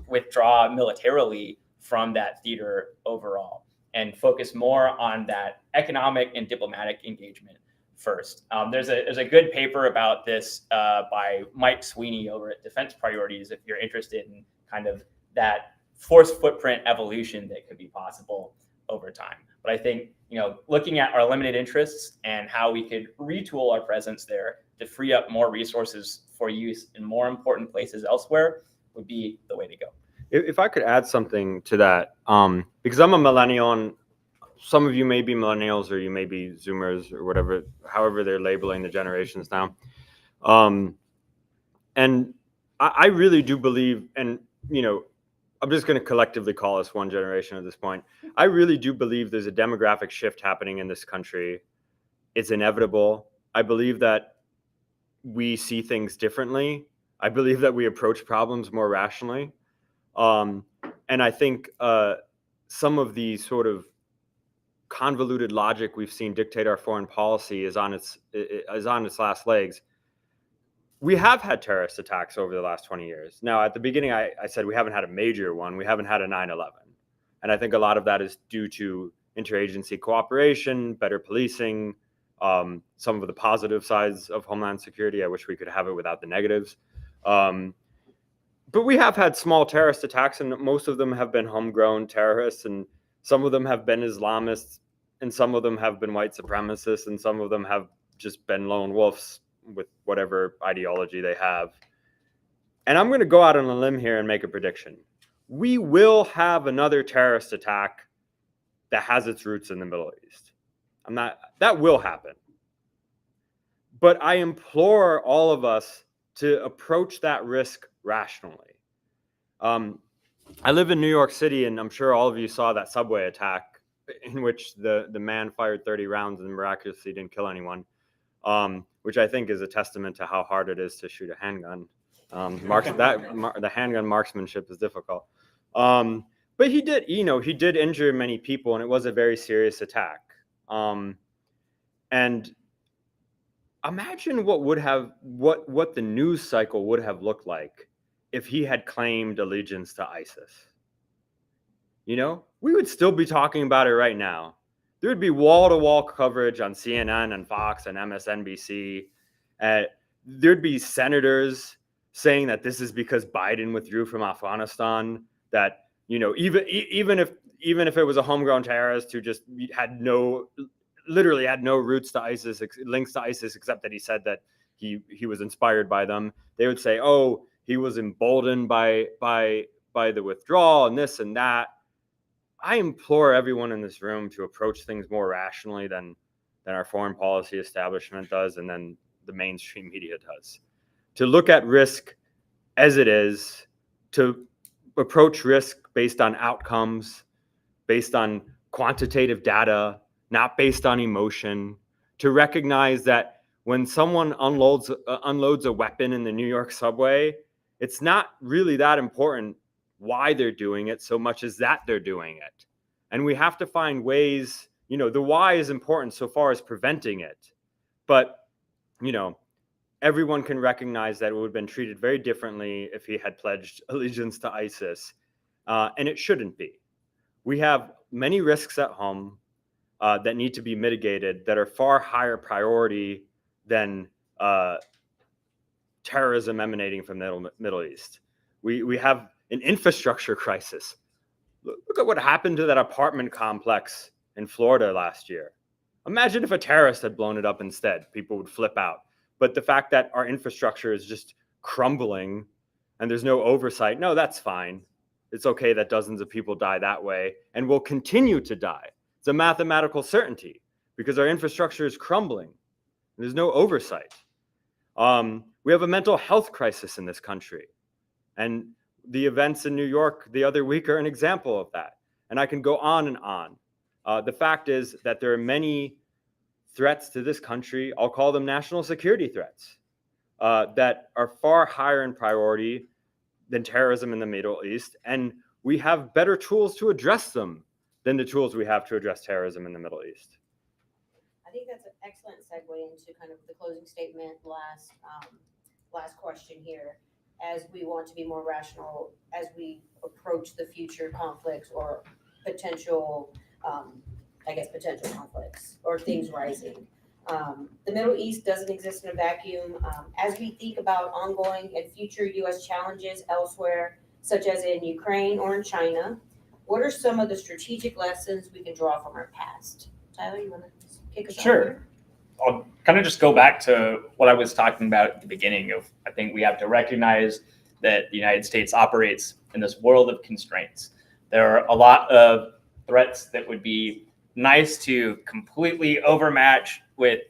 [SPEAKER 2] withdraw militarily from that theater overall and focus more on that economic and diplomatic engagement first. There's a good paper about this by Mike Sweeney over at Defense Priorities if you're interested in kind of that force footprint evolution that could be possible over time. But I think, looking at our limited interests and how we could retool our presence there to free up more resources for use in more important places elsewhere would be the way to go.
[SPEAKER 1] If I could add something to that, because I'm a millennial, and some of you may be millennials or you may be Zoomers or whatever, however they're labeling the generations now. And I really do believe, and I'm just going to collectively call us one generation at this point. I really do believe there's a demographic shift happening in this country. It's inevitable. I believe that we see things differently. I believe that we approach problems more rationally. And I think some of the sort of convoluted logic we've seen dictate our foreign policy is on its last legs. We have had terrorist attacks over the last 20 years. Now, at the beginning, I said we haven't had a major one. We haven't had a 9/11. And I think a lot of that is due to interagency cooperation, better policing, some of the positive sides of Homeland Security. I wish we could have it without the negatives. But we have had small terrorist attacks, and most of them have been homegrown terrorists, and some of them have been Islamists, and some of them have been white supremacists, and some of them have just been lone wolves with whatever ideology they have. And I'm going to go out on a limb here and make a prediction. We will have another terrorist attack that has its roots in the Middle East. That will happen. But I implore all of us to approach that risk rationally. I live in New York City, and I'm sure all of you saw that subway attack in which the man fired 30 rounds and miraculously didn't kill anyone, which I think is a testament to how hard it is to shoot a handgun. The handgun marksmanship is difficult. But he did injure many people, and it was a very serious attack. And imagine what the news cycle would have looked like if he had claimed allegiance to ISIS. We would still be talking about it right now. There would be wall-to-wall coverage on CNN and Fox and MSNBC. There'd be senators saying that this is because Biden withdrew from Afghanistan. That even if it was a homegrown terrorist who just literally had no roots to ISIS, links to ISIS, except that he said that he was inspired by them, they would say, oh, he was emboldened by the withdrawal and this and that. I implore everyone in this room to approach things more rationally than our foreign policy establishment does, and then the mainstream media does. To look at risk as it is, to approach risk based on outcomes, based on quantitative data, not based on emotion, to recognize that when someone unloads a weapon in the New York subway, it's not really that important why they're doing it so much as that they're doing it. And we have to find ways, the why is important so far as preventing it. But, everyone can recognize that it would have been treated very differently if he had pledged allegiance to ISIS. And it shouldn't be. We have many risks at home that need to be mitigated that are far higher priority than terrorism emanating from the Middle East. We have an infrastructure crisis. Look at what happened to that apartment complex in Florida last year. Imagine if a terrorist had blown it up instead. People would flip out. But the fact that our infrastructure is just crumbling and there's no oversight, no, that's fine. It's okay that dozens of people die that way and will continue to die. It's a mathematical certainty because our infrastructure is crumbling. There's no oversight. We have a mental health crisis in this country. And the events in New York the other week are an example of that. And I can go on and on. The fact is that there are many threats to this country, I'll call them national security threats, that are far higher in priority than terrorism in the Middle East. And we have better tools to address them than the tools we have to address terrorism in the Middle East.
[SPEAKER 3] I think that's an excellent segue into kind of the closing statement, last question here. As we want to be more rational as we approach the future conflicts or potential conflicts or things rising. The Middle East doesn't exist in a vacuum. As we think about ongoing and future U.S. challenges elsewhere, such as in Ukraine or in China, what are some of the strategic lessons we can draw from our past? Tyler, you want to kick us off?
[SPEAKER 2] Sure. I'll kind of just go back to what I was talking about at the beginning of, I think we have to recognize that the United States operates in this world of constraints. There are a lot of threats that would be nice to completely overmatch with,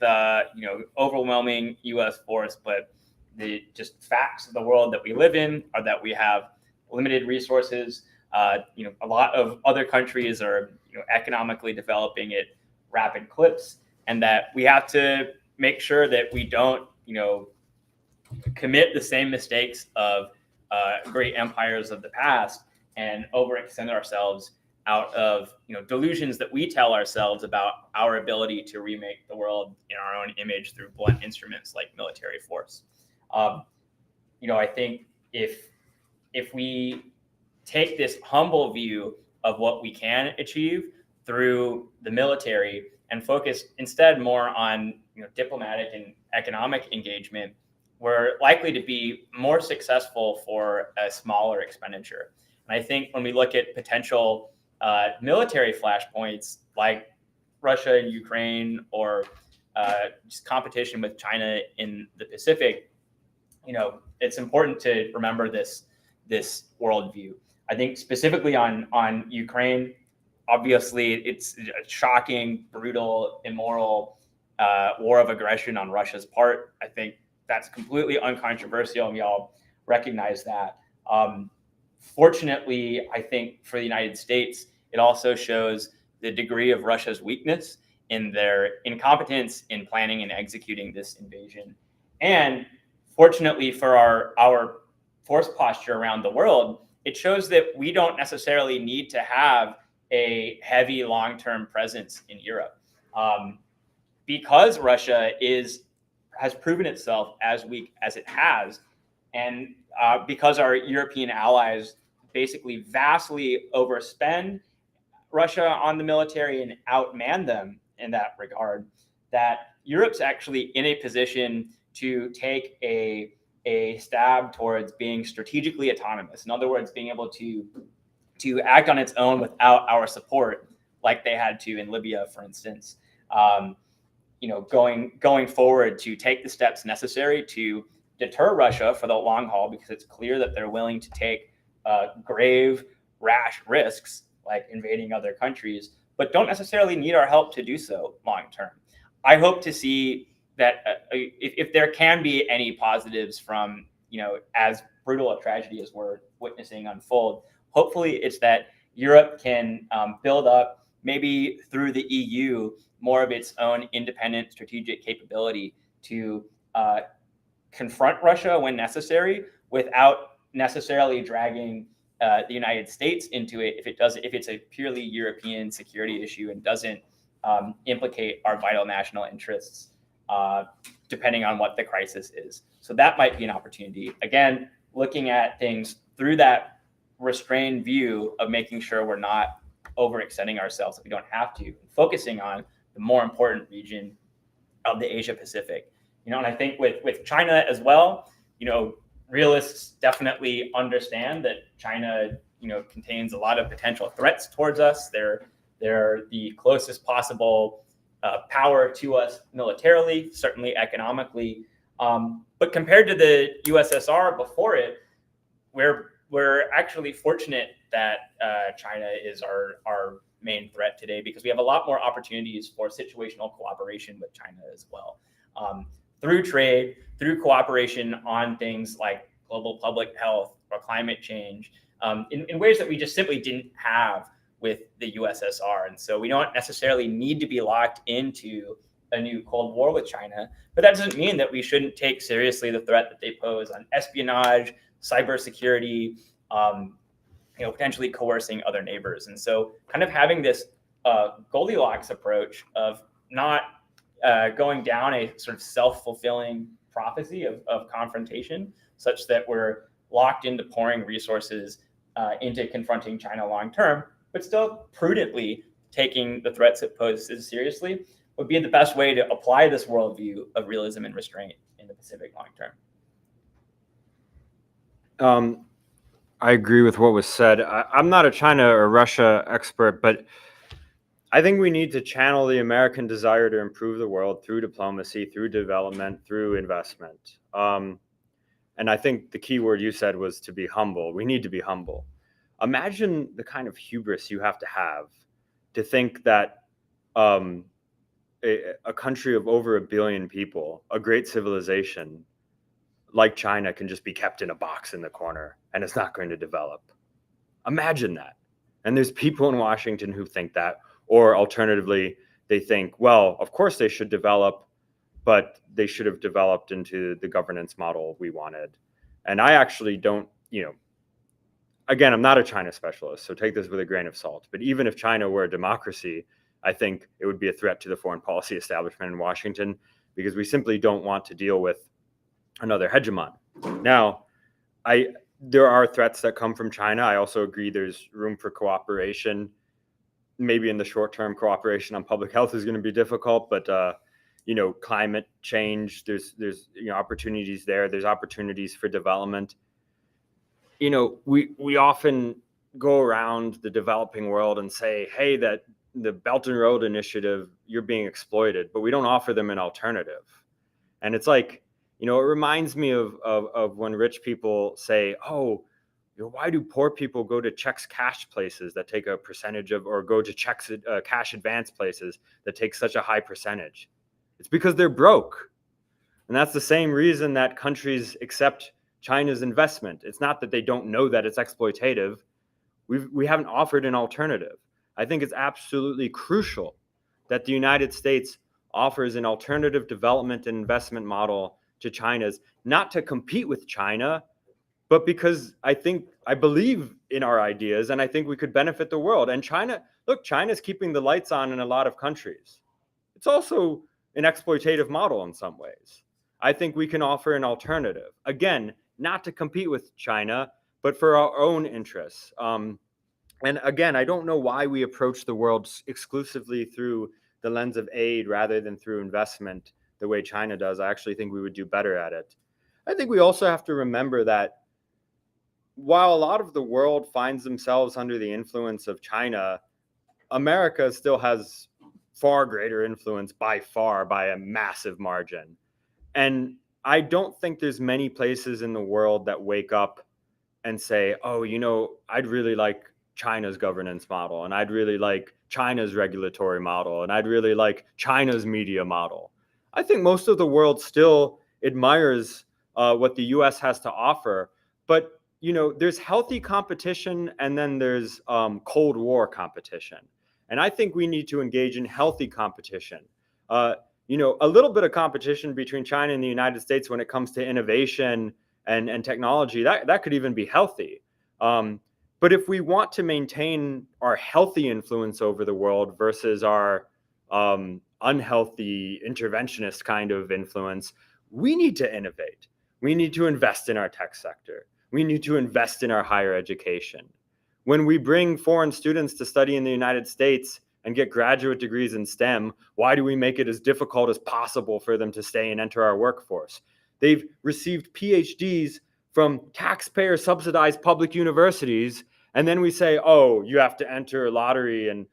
[SPEAKER 2] overwhelming U.S. force, but the just facts of the world that we live in are that we have limited resources. A lot of other countries are, economically developing at rapid clips, and that we have to make sure that we don't, commit the same mistakes of great empires of the past and overextend ourselves out of, delusions that we tell ourselves about our ability to remake the world in our own image through blunt instruments like military force. I think if we take this humble view of what we can achieve through the military and focus instead more on diplomatic and economic engagement, we're likely to be more successful for a smaller expenditure. And I think when we look at potential military flashpoints like Russia and Ukraine, or just competition with China in the Pacific, it's important to remember this worldview. I think specifically on Ukraine, obviously it's a shocking, brutal, immoral war of aggression on Russia's part. I think that's completely uncontroversial, and we all recognize that. Fortunately, I think for the United States, it also shows the degree of Russia's weakness in their incompetence in planning and executing this invasion. And fortunately for our force posture around the world, it shows that we don't necessarily need to have a heavy long-term presence in Europe. Because Russia has proven itself as weak as it has, and because our European allies basically vastly overspend Russia on the military and outman them in that regard, that Europe's actually in a position to take a stab towards being strategically autonomous. In other words, being able to act on its own without our support, like they had to in Libya, for instance. Going forward to take the steps necessary to deter Russia for the long haul, because it's clear that they're willing to take grave, rash risks like invading other countries, but don't necessarily need our help to do so long term. I hope to see that if there can be any positives from, as brutal a tragedy as we're witnessing unfold, hopefully it's that Europe can build up, maybe through the EU, more of its own independent strategic capability to confront Russia when necessary, without necessarily dragging the United States into it if it's a purely European security issue and doesn't implicate our vital national interests, depending on what the crisis is. So that might be an opportunity. Again, looking at things through that restrained view of making sure we're not overextending ourselves if we don't have to, focusing on the more important region of the Asia Pacific. And I think with China as well, realists definitely understand that China, contains a lot of potential threats towards us. They're the closest possible power to us militarily, certainly economically. But compared to the USSR before it, we're actually fortunate that China is our main threat today, because we have a lot more opportunities for situational cooperation with China as well, through trade, through cooperation on things like global public health or climate change, in ways that we just simply didn't have with the USSR. And so we don't necessarily need to be locked into a new Cold War with China, but that doesn't mean that we shouldn't take seriously the threat that they pose on espionage, cybersecurity, potentially coercing other neighbors. And so kind of having this Goldilocks approach of not going down a sort of self-fulfilling prophecy of confrontation, such that we're locked into pouring resources into confronting China long-term, but still prudently taking the threats it poses seriously, would be the best way to apply this worldview of realism and restraint in the Pacific long-term.
[SPEAKER 1] I agree with what was said. I'm not a China or Russia expert, but I think we need to channel the American desire to improve the world through diplomacy, through development, through investment. And I think the key word you said was to be humble. We need to be humble. Imagine the kind of hubris you have to think that a country of over 1 billion people, a great civilization like China, can just be kept in a box in the corner and it's not going to develop. Imagine that. And there's people in Washington who think that, or alternatively, they think, well, of course they should develop, but they should have developed into the governance model we wanted. And I actually don't, again, I'm not a China specialist, so take this with a grain of salt. But even if China were a democracy, I think it would be a threat to the foreign policy establishment in Washington, because we simply don't want to deal with another hegemon. Now, there are threats that come from China. I also agree there's room for cooperation. Maybe in the short term, cooperation on public health is going to be difficult, but climate change, there's opportunities there. There's opportunities for development. We often go around the developing world and say, hey, that the Belt and Road Initiative, you're being exploited, but we don't offer them an alternative. And it's like, it reminds me of when rich people say, oh, why do poor people go to checks cash places that take a percentage of, or go to checks cash advance places that take such a high percentage? It's because they're broke. And that's the same reason that countries accept China's investment. It's not that they don't know that it's exploitative. We haven't offered an alternative. I think it's absolutely crucial that the United States offers an alternative development and investment model to China's, not to compete with China, but because I believe in our ideas, and I think we could benefit the world. And China's keeping the lights on in a lot of countries. It's also an exploitative model in some ways. I think we can offer an alternative. Again, not to compete with China, but for our own interests. And again, I don't know why we approach the world exclusively through the lens of aid rather than through investment the way China does. I actually think we would do better at it. I think we also have to remember that while a lot of the world finds themselves under the influence of China, America still has far greater influence by a massive margin. And I don't think there's many places in the world that wake up and say, oh, I'd really like China's governance model, and I'd really like China's regulatory model, and I'd really like China's media model. I think most of the world still admires what the US has to offer, but there's healthy competition, and then there's Cold War competition. And I think we need to engage in healthy competition. A little bit of competition between China and the United States when it comes to innovation and technology, that could even be healthy. But if we want to maintain our healthy influence over the world versus our unhealthy interventionist kind of influence, we need to innovate. We need to invest in our tech sector. We need to invest in our higher education. When we bring foreign students to study in the United States and get graduate degrees in STEM, why do we make it as difficult as possible for them to stay and enter our workforce? They've received PhDs from taxpayer subsidized public universities. And then we say, oh, you have to enter a lottery and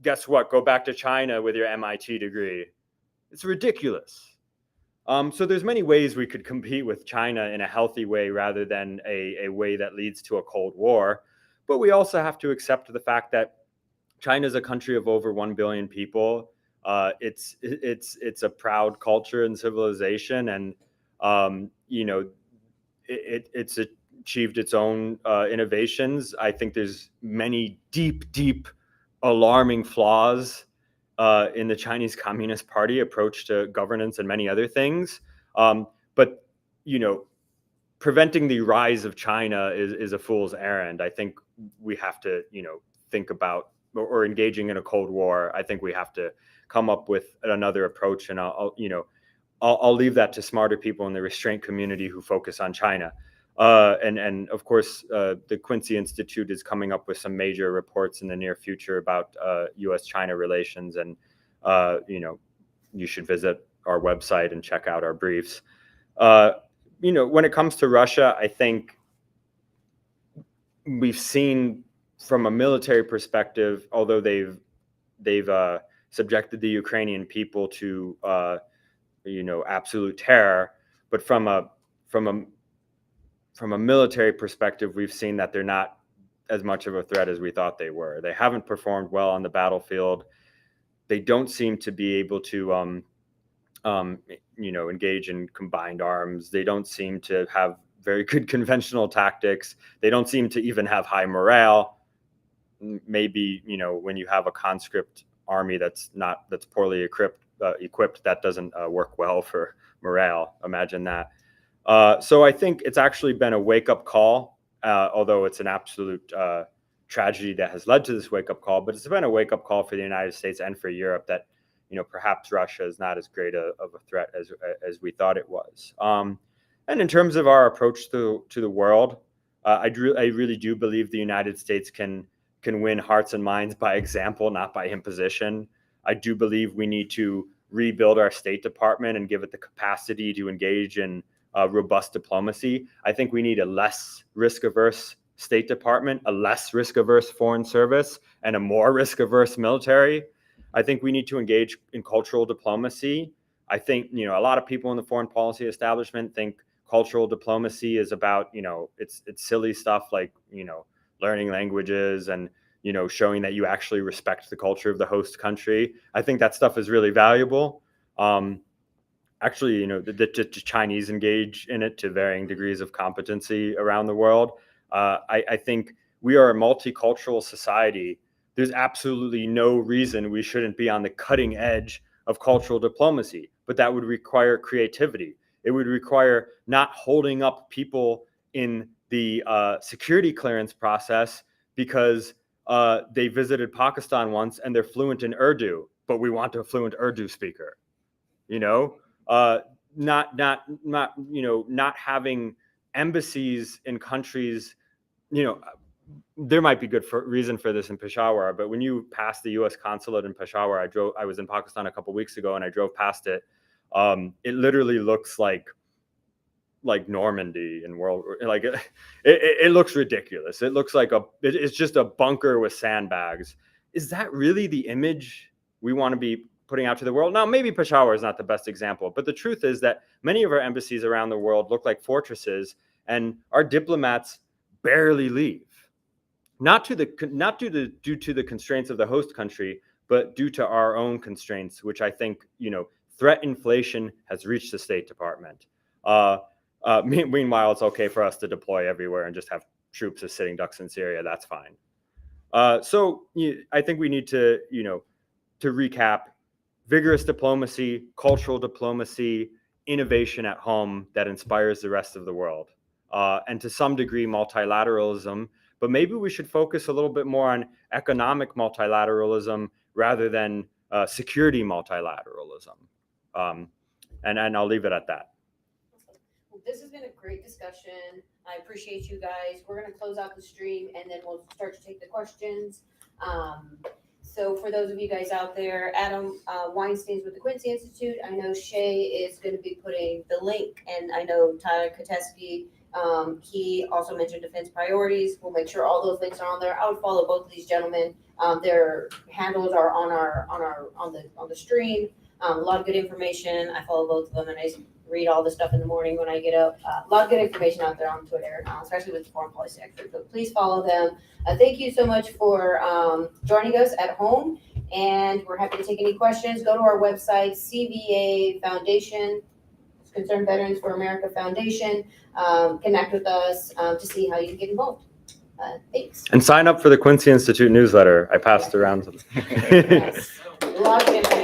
[SPEAKER 1] guess what? Go back to China with your MIT degree. It's ridiculous. So there's many ways we could compete with China in a healthy way rather than a way that leads to a Cold War. But we also have to accept the fact that China is a country of over 1 billion people. It's a proud culture and civilization, and it's achieved its own innovations. I think there's many deep, alarming flaws in the Chinese Communist Party approach to governance and many other things. But preventing the rise of China is a fool's errand. I think we have to, think about or engaging in a Cold War. I think we have to come up with another approach, and I'll leave that to smarter people in the restraint community who focus on China. And of course, the Quincy Institute is coming up with some major reports in the near future about U.S.-China relations, and you should visit our website and check out our briefs. When it comes to Russia, I think we've seen from a military perspective, although they've subjected the Ukrainian people to absolute terror, but from a military perspective, we've seen that they're not as much of a threat as we thought they were. They haven't performed well on the battlefield. They don't seem to be able to engage in combined arms. They don't seem to have very good conventional tactics. They don't seem to even have high morale. Maybe, when you have a conscript army that's poorly equipped, that doesn't work well for morale. Imagine that. So I think it's actually been a wake-up call, although it's an absolute tragedy that has led to this wake-up call, but it's been a wake-up call for the United States and for Europe that, perhaps Russia is not as great of a threat as we thought it was. And in terms of our approach to the world, I really do believe the United States can win hearts and minds by example, not by imposition. I do believe we need to rebuild our State Department and give it the capacity to engage in robust diplomacy. I think we need a less risk-averse State Department, a less risk-averse Foreign Service, and a more risk-averse military. I think we need to engage in cultural diplomacy. I think, a lot of people in the foreign policy establishment think cultural diplomacy is about, it's silly stuff like, learning languages and, showing that you actually respect the culture of the host country. I think that stuff is really valuable. Actually, the Chinese engage in it to varying degrees of competency around the world. I think we are a multicultural society. There's absolutely no reason we shouldn't be on the cutting edge of cultural diplomacy, but that would require creativity. It would require not holding up people in the security clearance process because they visited Pakistan once and they're fluent in Urdu, but we want a fluent Urdu speaker. Not having embassies in countries. There might be good reason for this in Peshawar, but when you pass the U.S. consulate in Peshawar, I was in Pakistan a couple of weeks ago and I drove past it. It literally looks like Normandy in World War. Like it looks ridiculous. It looks like it's just a bunker with sandbags. Is that really the image we want to be putting out to the world? Now, maybe Peshawar is not the best example, but the truth is that many of our embassies around the world look like fortresses, and our diplomats barely leave. Not due to the constraints of the host country, but due to our own constraints, which I think, threat inflation has reached the State Department. Meanwhile, it's okay for us to deploy everywhere and just have troops as sitting ducks in Syria. That's fine. So I think we need to, to recap: vigorous diplomacy, cultural diplomacy, innovation at home that inspires the rest of the world, and to some degree multilateralism. But maybe we should focus a little bit more on economic multilateralism rather than security multilateralism. And I'll leave it at that.
[SPEAKER 3] Well, this has been a great discussion. I appreciate you guys. We're going to close out the stream and then we'll start to take the questions. So for those of you guys out there, Adam Weinstein's with the Quincy Institute. I know Shay is going to be putting the link, and I know Tyler Kateski, he also mentioned defense priorities. We'll make sure all those links are on there. I would follow both of these gentlemen. Their handles are on the stream. A lot of good information. I follow both of them, and I read all the stuff in the morning when I get up. A lot of good information out there on Twitter, especially with the foreign policy expert. So please follow them. Thank you so much for joining us at home, and we're happy to take any questions. Go to our website, CVA Foundation, Concerned Veterans for America Foundation. Connect with us to see how you can get involved. Thanks.
[SPEAKER 1] And sign up for the Quincy Institute newsletter. I passed around.
[SPEAKER 3] Yes. A lot of information.